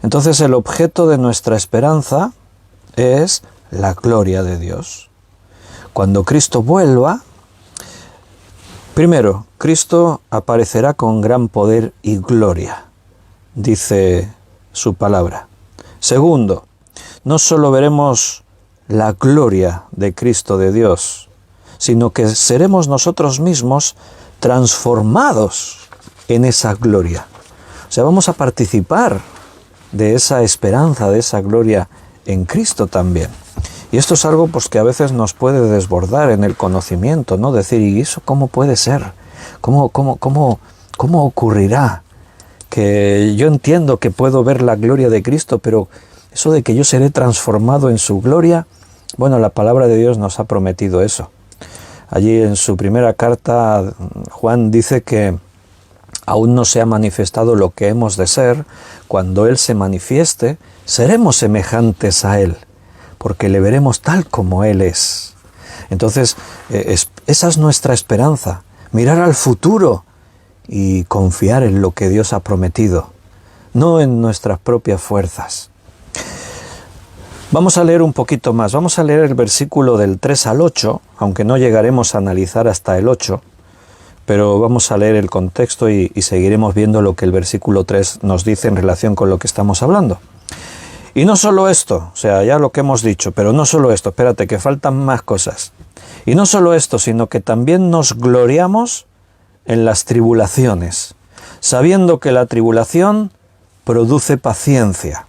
Entonces, el objeto de nuestra esperanza es la gloria de Dios. Cuando Cristo vuelva, primero, Cristo aparecerá con gran poder y gloria, dice su palabra. Segundo, no solo veremos la gloria de Cristo, de Dios, sino que seremos nosotros mismos transformados en esa gloria. O sea, vamos a participar de esa esperanza, de esa gloria en Cristo también. Y esto es algo pues que a veces nos puede desbordar en el conocimiento, ¿no? Decir, ¿y eso cómo puede ser? ¿Cómo ocurrirá? Que yo entiendo que puedo ver la gloria de Cristo, pero eso de que yo seré transformado en su gloria, bueno, la palabra de Dios nos ha prometido eso. Allí en su primera carta, Juan dice que aún no se ha manifestado lo que hemos de ser. Cuando Él se manifieste, seremos semejantes a Él, porque le veremos tal como Él es. Entonces, esa es nuestra esperanza, mirar al futuro y confiar en lo que Dios ha prometido, no en nuestras propias fuerzas. Vamos a leer un poquito más, vamos a leer el versículo del 3 al 8, aunque no llegaremos a analizar hasta el 8, pero vamos a leer el contexto y seguiremos viendo lo que el versículo 3 nos dice en relación con lo que estamos hablando. Y no solo esto, o sea, ya lo que hemos dicho, pero no solo esto, espérate, que faltan más cosas. Y no solo esto, sino que también nos gloriamos en las tribulaciones, sabiendo que la tribulación produce paciencia,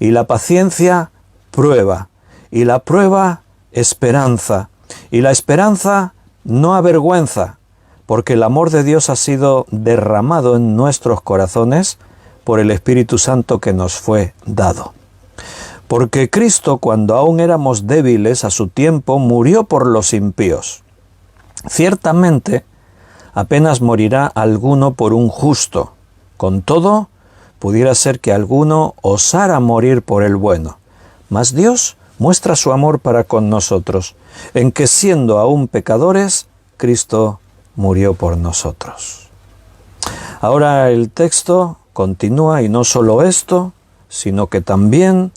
y la paciencia prueba, y la prueba esperanza, y la esperanza no avergüenza, porque el amor de Dios ha sido derramado en nuestros corazones por el Espíritu Santo que nos fue dado. Porque Cristo, cuando aún éramos débiles a su tiempo, murió por los impíos. Ciertamente, Apenas morirá alguno por un justo. Con todo, pudiera ser que alguno osara morir por el bueno. Mas Dios muestra su amor para con nosotros, en que siendo aún pecadores, Cristo murió por nosotros. Ahora el texto continúa, y no solo esto, sino que también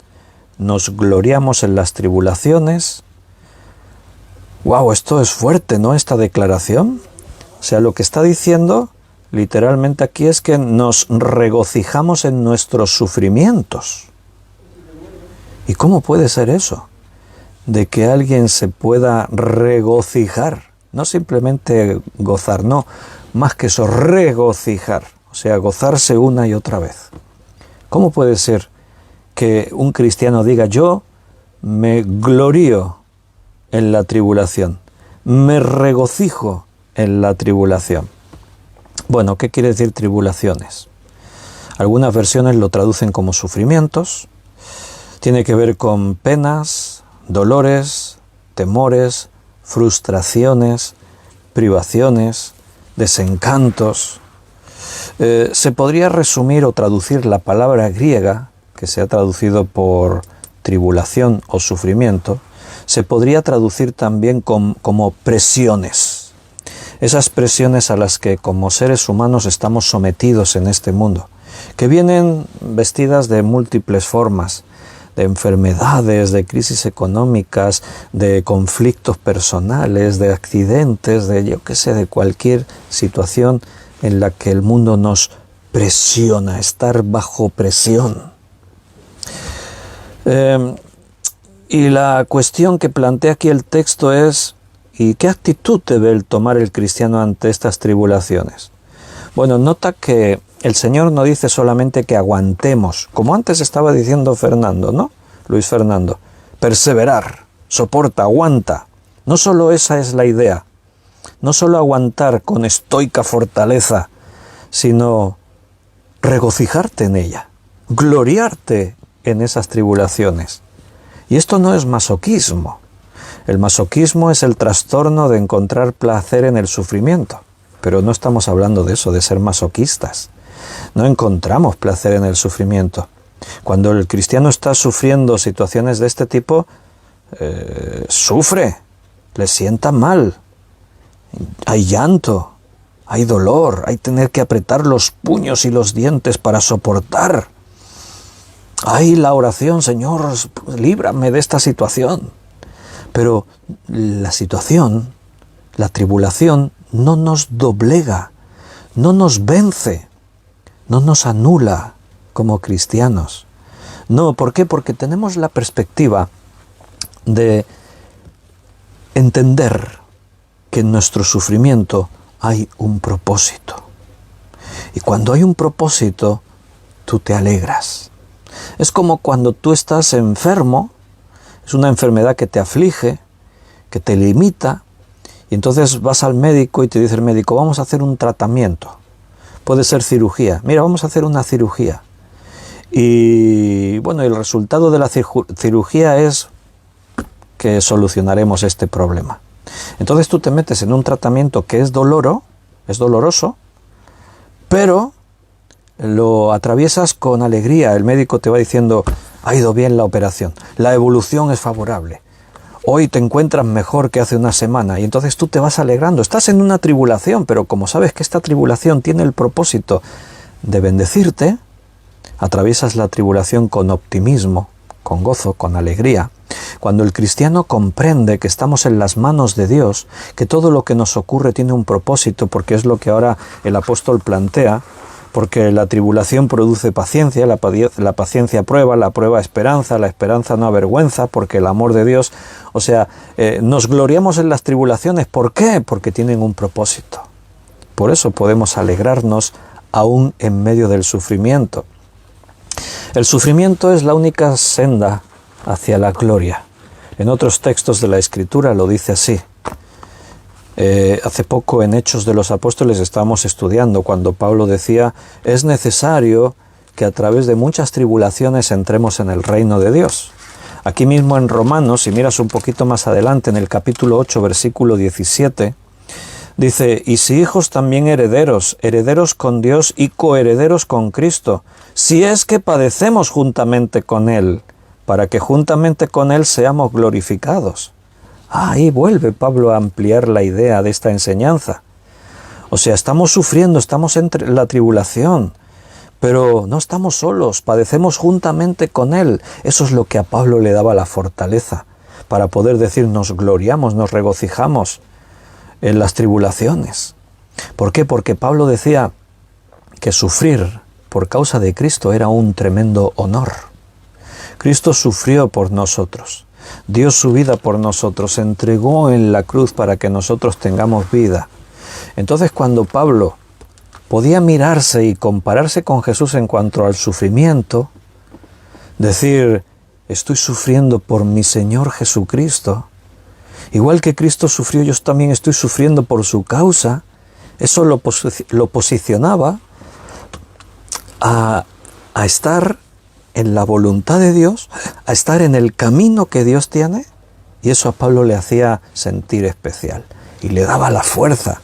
nos gloriamos en las tribulaciones. ¡Wow! Esto es fuerte, ¿no? Esta declaración. O sea, lo que está diciendo literalmente aquí es que nos regocijamos en nuestros sufrimientos. ¿Y cómo puede ser eso? De que alguien se pueda regocijar, no simplemente gozar, no, más que eso, regocijar, o sea, gozarse una y otra vez. ¿Cómo puede ser que un cristiano diga, yo me glorío en la tribulación, me regocijo en la tribulación? Bueno, ¿qué quiere decir tribulaciones? Algunas versiones lo traducen como sufrimientos. Tiene que ver con penas, dolores, temores, frustraciones, privaciones, desencantos. Se podría resumir o traducir la palabra griega, que se ha traducido por tribulación o sufrimiento, se podría traducir también como presiones. Esas presiones a las que como seres humanos estamos sometidos en este mundo, que vienen vestidas de múltiples formas, de enfermedades, de crisis económicas, de conflictos personales, de accidentes, de yo qué sé, de cualquier situación en la que el mundo nos presiona, estar bajo presión. Y la cuestión que plantea aquí el texto es, ¿y qué actitud debe tomar el cristiano ante estas tribulaciones? Bueno, nota que el Señor no dice solamente que aguantemos, como antes estaba diciendo Fernando, ¿no? Luis Fernando, perseverar, soporta, aguanta. No solo esa es la idea, no solo aguantar con estoica fortaleza, sino regocijarte en ella, gloriarte en esas tribulaciones. Y esto no es masoquismo. El masoquismo es el trastorno de encontrar placer en el sufrimiento. Pero no estamos hablando de eso, de ser masoquistas. No encontramos placer en el sufrimiento. Cuando el cristiano está sufriendo situaciones de este tipo, sufre, le sienta mal. Hay llanto, hay dolor, hay tener que apretar los puños y los dientes para soportar. Hay la oración, Señor, líbrame de esta situación. Pero la situación, la tribulación, no nos doblega, no nos vence, no nos anula como cristianos. No, ¿por qué? Porque tenemos la perspectiva de entender que en nuestro sufrimiento hay un propósito. Y cuando hay un propósito, tú te alegras. Es como cuando tú estás enfermo, es una enfermedad que te aflige, que te limita, y entonces vas al médico y te dice el médico, vamos a hacer un tratamiento. Puede ser cirugía. Mira, vamos a hacer una cirugía. Y bueno, el resultado de la cirugía es que solucionaremos este problema. Entonces tú te metes en un tratamiento que es doloroso, pero lo atraviesas con alegría. El médico te va diciendo, ha ido bien la operación, la evolución es favorable. Hoy te encuentras mejor que hace una semana y entonces tú te vas alegrando. Estás en una tribulación, pero como sabes que esta tribulación tiene el propósito de bendecirte, atraviesas la tribulación con optimismo, con gozo, con alegría. Cuando el cristiano comprende que estamos en las manos de Dios, que todo lo que nos ocurre tiene un propósito, porque es lo que ahora el apóstol plantea, porque la tribulación produce paciencia, la paciencia prueba, la prueba esperanza, la esperanza no avergüenza, porque el amor de Dios, o sea, nos gloriamos en las tribulaciones. ¿Por qué? Porque tienen un propósito. Por eso podemos alegrarnos aún en medio del sufrimiento. El sufrimiento es la única senda hacia la gloria. En otros textos de la Escritura lo dice así. Hace poco en Hechos de los Apóstoles estábamos estudiando cuando Pablo decía, es necesario que a través de muchas tribulaciones entremos en el reino de Dios. Aquí mismo en Romanos, si miras un poquito más adelante, en el capítulo 8, versículo 17, Dice, y si hijos también herederos, herederos con Dios y coherederos con Cristo, si es que padecemos juntamente con Él, para que juntamente con Él seamos glorificados. Ahí vuelve Pablo a ampliar la idea de esta enseñanza. O sea, estamos sufriendo, estamos en la tribulación, pero no estamos solos, padecemos juntamente con Él. Eso es lo que a Pablo le daba la fortaleza, para poder decir, nos gloriamos, nos regocijamos en las tribulaciones. ¿Por qué? Porque Pablo decía que sufrir por causa de Cristo era un tremendo honor. Cristo sufrió por nosotros, dio su vida por nosotros, se entregó en la cruz para que nosotros tengamos vida. Entonces, cuando Pablo podía mirarse y compararse con Jesús en cuanto al sufrimiento, decir, estoy sufriendo por mi Señor Jesucristo, igual que Cristo sufrió, yo también estoy sufriendo por su causa. Eso lo posicionaba a estar en la voluntad de Dios, a estar en el camino que Dios tiene, y eso a Pablo le hacía sentir especial y le daba la fuerza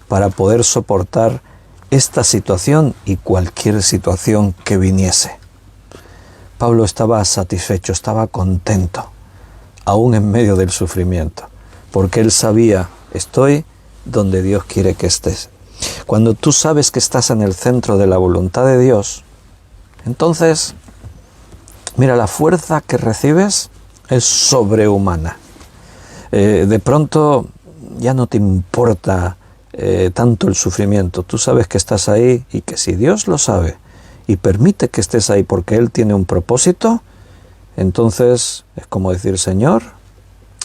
para poder soportar esta situación y cualquier situación que viniese. Pablo estaba satisfecho, estaba contento, aún en medio del sufrimiento, porque él sabía, estoy donde Dios quiere que estés. Cuando tú sabes que estás en el centro de la voluntad de Dios, entonces, mira, la fuerza que recibes es sobrehumana. De pronto ya no te importa tanto el sufrimiento. Tú sabes que estás ahí y que si Dios lo sabe y permite que estés ahí porque Él tiene un propósito, entonces es como decir, Señor,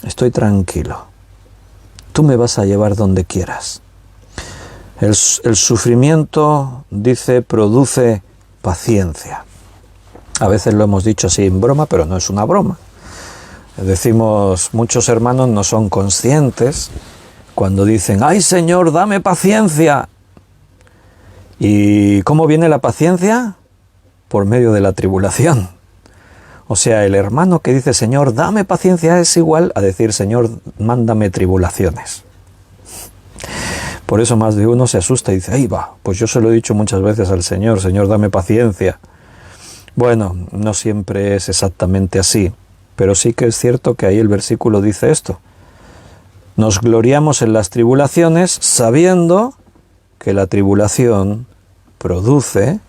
estoy tranquilo. Tú me vas a llevar donde quieras. El sufrimiento, dice, produce paciencia. A veces lo hemos dicho así en broma, pero no es una broma. Decimos, muchos hermanos no son conscientes cuando dicen, ¡ay Señor, dame paciencia! ¿Y cómo viene la paciencia? Por medio de la tribulación. O sea, el hermano que dice, Señor, dame paciencia, es igual a decir, Señor, mándame tribulaciones. Por eso más de uno se asusta y dice, ahí va, pues yo se lo he dicho muchas veces al Señor, Señor, dame paciencia. Bueno, no siempre es exactamente así, pero sí que es cierto que ahí el versículo dice esto. Nos gloriamos en las tribulaciones sabiendo que la tribulación produce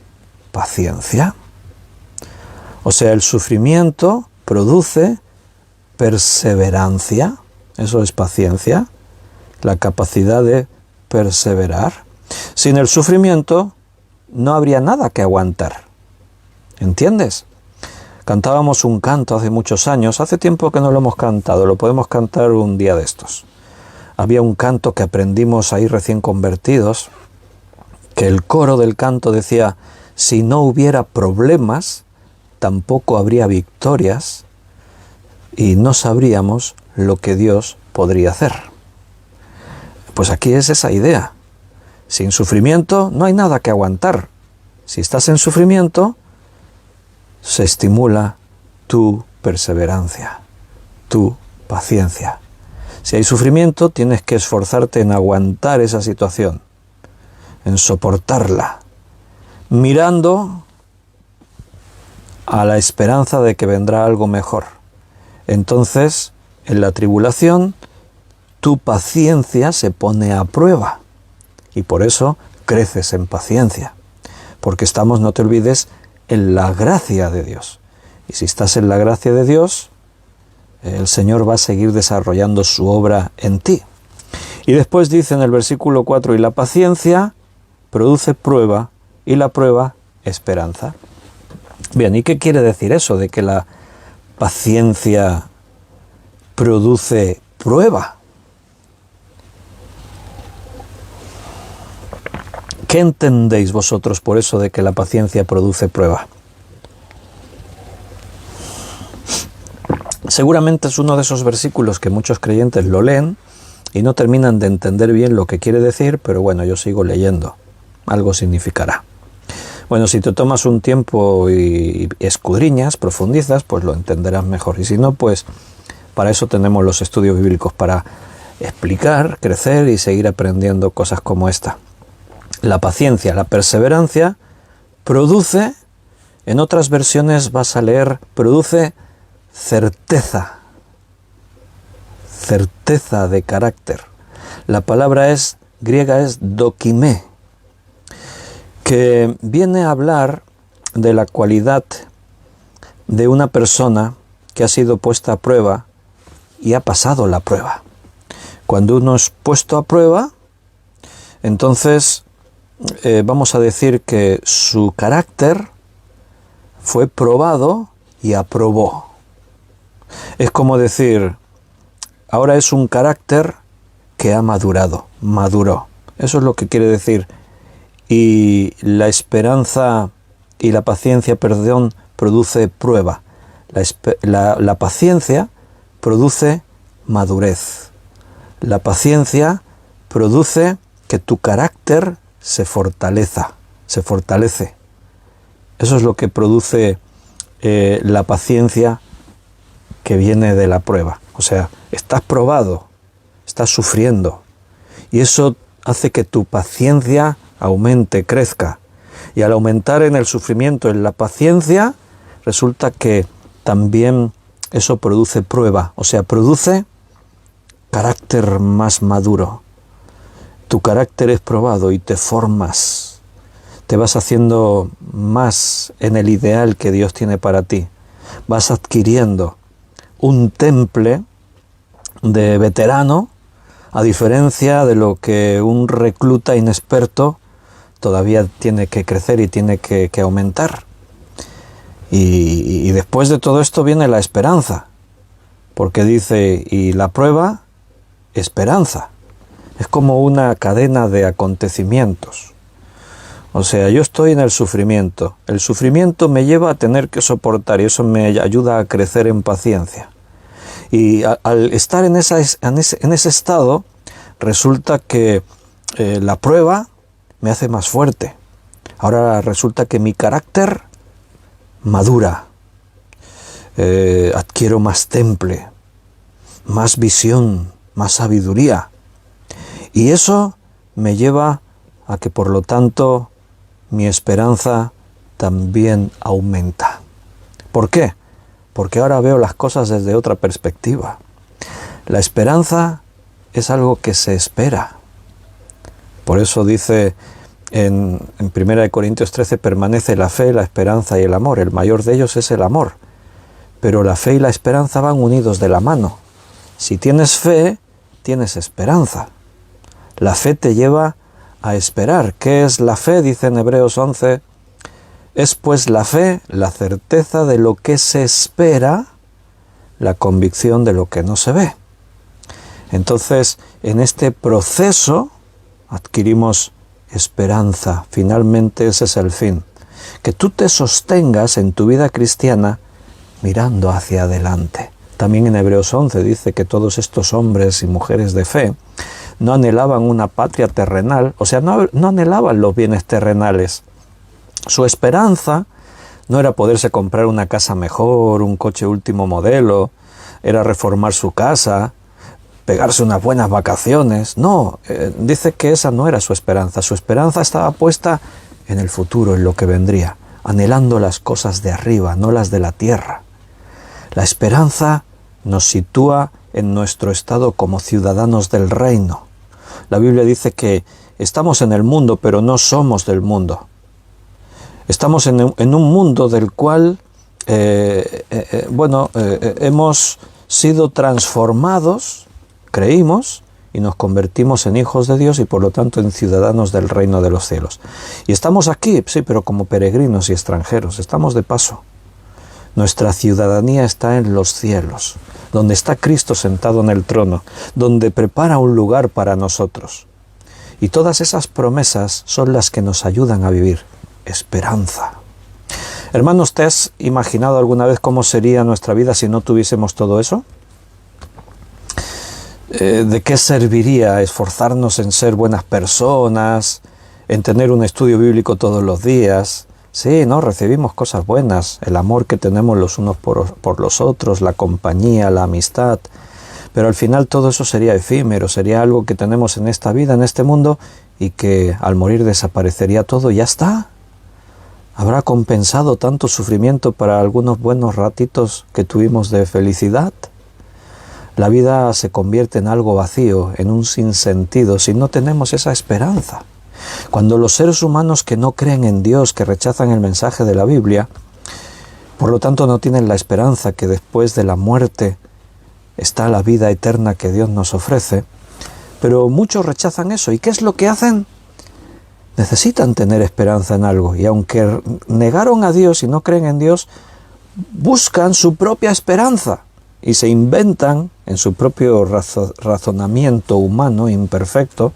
paciencia. O sea, el sufrimiento produce perseverancia, eso es paciencia, la capacidad de perseverar. Sin el sufrimiento no habría nada que aguantar. ¿Entiendes? Cantábamos un canto hace muchos años, hace tiempo que no lo hemos cantado, lo podemos cantar un día de estos. Había un canto que aprendimos ahí recién convertidos, que el coro del canto decía, si no hubiera problemas, tampoco habría victorias y no sabríamos lo que Dios podría hacer. Pues aquí es esa idea. Sin sufrimiento no hay nada que aguantar. Si estás en sufrimiento, se estimula tu perseverancia, tu paciencia. Si hay sufrimiento, tienes que esforzarte en aguantar esa situación, en soportarla, mirando a la esperanza de que vendrá algo mejor. Entonces, en la tribulación, tu paciencia se pone a prueba y por eso creces en paciencia, porque estamos, no te olvides, en la gracia de Dios. Y si estás en la gracia de Dios, el Señor va a seguir desarrollando su obra en ti. Y después dice en el versículo 4, y la paciencia produce prueba, y la prueba esperanza. Bien, ¿y qué quiere decir eso de que la paciencia produce prueba? ¿Qué entendéis vosotros por eso de que la paciencia produce prueba? Seguramente es uno de esos versículos que muchos creyentes lo leen y no terminan de entender bien lo que quiere decir, pero bueno, yo sigo leyendo. Algo significará. Bueno, si te tomas un tiempo y escudriñas, profundizas, pues lo entenderás mejor. Y si no, pues para eso tenemos los estudios bíblicos, para explicar, crecer y seguir aprendiendo cosas como esta. La paciencia, la perseverancia produce, en otras versiones vas a leer, produce certeza de carácter. La palabra griega es dokimé, que viene a hablar de la cualidad de una persona que ha sido puesta a prueba y ha pasado la prueba. Cuando uno es puesto a prueba, entonces vamos a decir que su carácter fue probado y aprobó. Es como decir, ahora es un carácter que ha maduró. Eso es lo que quiere decir. Y la esperanza y la paciencia, produce prueba. La paciencia produce madurez. La paciencia produce que tu carácter se fortalece. Eso es lo que produce la paciencia que viene de la prueba. O sea, estás probado, estás sufriendo, y eso hace que tu paciencia aumente, crezca. Y al aumentar en el sufrimiento, en la paciencia, resulta que también eso produce prueba, o sea, produce carácter más maduro. Tu carácter es probado y te formas, te vas haciendo más en el ideal que Dios tiene para ti. Vas adquiriendo un temple de veterano, a diferencia de lo que un recluta inexperto todavía tiene que crecer y tiene que aumentar. Y después de todo esto viene la esperanza, porque dice, y la prueba, esperanza. Es como una cadena de acontecimios. O sea, yo estoy en el sufrimiento me lleva a tener que soportar, y eso me ayuda a crecer en paciencia. Y al estar en ese estado, resulta que la prueba me hace más fuerte. Ahora resulta que mi carácter madura, adquiero más temple, más visión, más sabiduría. Y eso me lleva a que, por lo tanto, mi esperanza también aumenta. ¿Por qué? Porque ahora veo las cosas desde otra perspectiva. La esperanza es algo que se espera. Por eso dice en 1 Corintios 13, permanece la fe, la esperanza y el amor. El mayor de ellos es el amor. Pero la fe y la esperanza van unidos de la mano. Si tienes fe, tienes esperanza. La fe te lleva a esperar. ¿Qué es la fe? Dice en Hebreos 11, es pues la fe, la certeza de lo que se espera, la convicción de lo que no se ve. Entonces, en este proceso adquirimos esperanza. Finalmente ese es el fin. Que tú te sostengas en tu vida cristiana mirando hacia adelante. También en Hebreos 11 dice que todos estos hombres y mujeres de fe no anhelaban una patria terrenal, o sea, no anhelaban los bienes terrenales. Su esperanza no era poderse comprar una casa mejor, un coche último modelo, era reformar su casa, pegarse unas buenas vacaciones. No, dice que esa no era su esperanza. Su esperanza estaba puesta en el futuro, en lo que vendría, anhelando las cosas de arriba, no las de la tierra. La esperanza nos sitúa en nuestro estado como ciudadanos del reino. La Biblia dice que estamos en el mundo, pero no somos del mundo. Estamos en un mundo del cual, hemos sido transformados, creímos, y nos convertimos en hijos de Dios y por lo tanto en ciudadanos del reino de los cielos. Y estamos aquí, sí, pero como peregrinos y extranjeros, estamos de paso. Nuestra ciudadanía está en los cielos, donde está Cristo sentado en el trono, donde prepara un lugar para nosotros. Y todas esas promesas son las que nos ayudan a vivir. Esperanza. Hermanos, ¿te has imaginado alguna vez cómo sería nuestra vida si no tuviésemos todo eso? ¿De qué serviría esforzarnos en ser buenas personas, en tener un estudio bíblico todos los días? Sí, ¿no? Recibimos cosas buenas, el amor que tenemos los unos por los otros, la compañía, la amistad. pero al final todo eso sería efímero, sería algo que tenemos en esta vida, en este mundo, y que al morir desaparecería todo y ya está. ¿Habrá compensado tanto sufrimiento para algunos buenos ratitos que tuvimos de felicidad? La vida se convierte en algo vacío, en un sinsentido, si no tenemos esa esperanza. Cuando los seres humanos que no creen en Dios, que rechazan el mensaje de la Biblia, por lo tanto no tienen la esperanza que después de la muerte está la vida eterna que Dios nos ofrece, pero muchos rechazan eso. ¿Y qué es lo que hacen? Necesitan tener esperanza en algo, y aunque negaron a Dios y no creen en Dios, buscan su propia esperanza y se inventan, en su propio razonamiento humano imperfecto,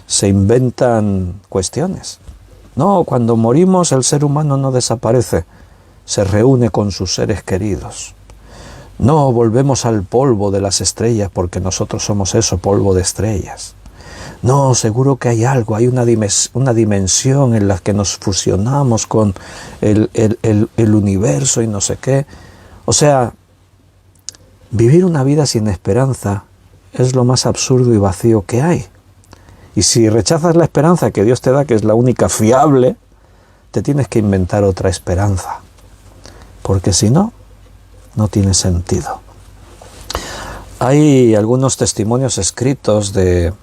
se inventan cuestiones. No, cuando morimos el ser humano no desaparece, se reúne con sus seres queridos. No volvemos al polvo de las estrellas porque nosotros somos eso, polvo de estrellas. No, seguro que hay algo, hay una dimensión en la que nos fusionamos con el universo y no sé qué. O sea, vivir una vida sin esperanza es lo más absurdo y vacío que hay. Y si rechazas la esperanza que Dios te da, que es la única fiable, te tienes que inventar otra esperanza. Porque si no, no tiene sentido. Hay algunos testimonios escritos de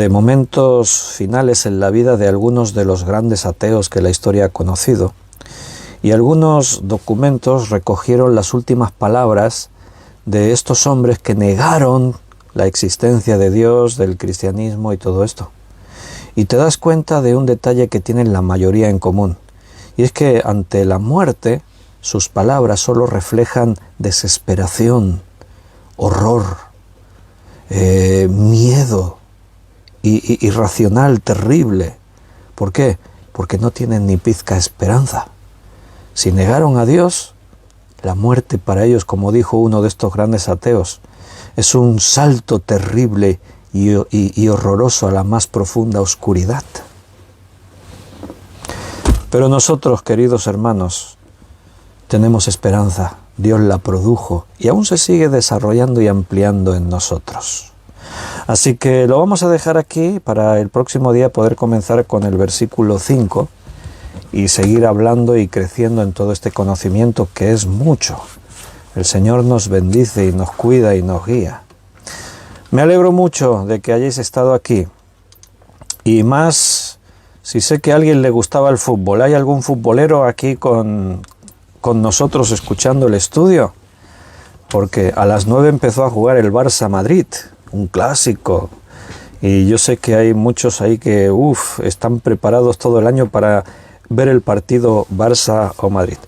momentos finales en la vida de algunos de los grandes ateos que la historia ha conocido. Y algunos documentos recogieron las últimas palabras de estos hombres que negaron la existencia de Dios, del cristianismo y todo esto. Y te das cuenta de un detalle que tienen la mayoría en común. Y es que ante la muerte, sus palabras solo reflejan desesperación, horror, miedo, irracional, terrible. ¿Por qué? Porque no tienen ni pizca esperanza. Si negaron a Dios, la muerte para ellos, como dijo uno de estos grandes ateos, es un salto terrible y horroroso a la más profunda oscuridad. Pero nosotros, queridos hermanos, tenemos esperanza. Dios la produjo y aún se sigue desarrollando y ampliando en nosotros. Así que lo vamos a dejar aquí para el próximo día poder comenzar con el versículo 5 y seguir hablando y creciendo en todo este conocimiento que es mucho. El Señor nos bendice y nos cuida y nos guía. Me alegro mucho de que hayáis estado aquí, y más si sé que a alguien le gustaba el fútbol. ¿Hay algún futbolero aquí con nosotros escuchando el estudio? Porque a las 9 empezó a jugar el Barça Madrid, un clásico, y yo sé que hay muchos ahí que están preparados todo el año para ver el partido Barça o Madrid.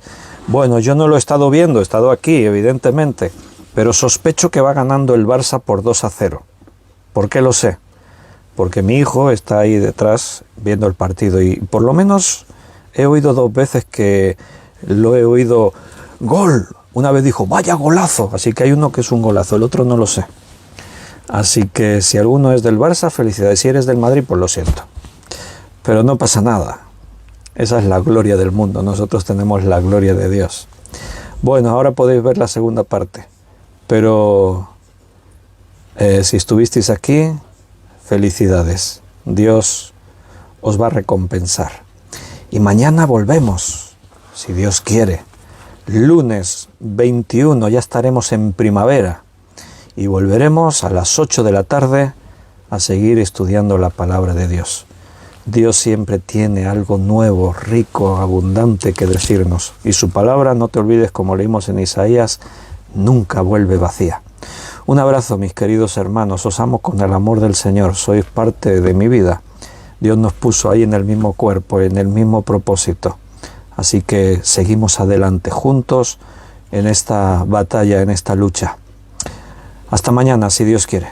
Bueno, yo no lo he estado viendo, he estado aquí evidentemente, pero sospecho que va ganando el Barça por 2-0. ¿Por qué lo sé? Porque mi hijo está ahí detrás viendo el partido, y por lo menos he oído 2 veces que lo he oído gol. Una vez dijo, vaya golazo, así que hay uno que es un golazo, el otro no lo sé. Así que si alguno es del Barça, felicidades. Si eres del Madrid, pues lo siento. Pero no pasa nada. Esa es la gloria del mundo. Nosotros tenemos la gloria de Dios. Bueno, ahora podéis ver la segunda parte. Pero si estuvisteis aquí, felicidades. Dios os va a recompensar. Y mañana volvemos, si Dios quiere. Lunes 21 ya estaremos en primavera. Y volveremos a las 8 de la tarde a seguir estudiando la palabra de Dios. Dios siempre tiene algo nuevo, rico, abundante que decirnos. Y su palabra, no te olvides, como leímos en Isaías, nunca vuelve vacía. Un abrazo, mis queridos hermanos. Os amo con el amor del Señor. Sois parte de mi vida. Dios nos puso ahí en el mismo cuerpo, en el mismo propósito. Así que seguimos adelante juntos en esta batalla, en esta lucha. Hasta mañana, si Dios quiere.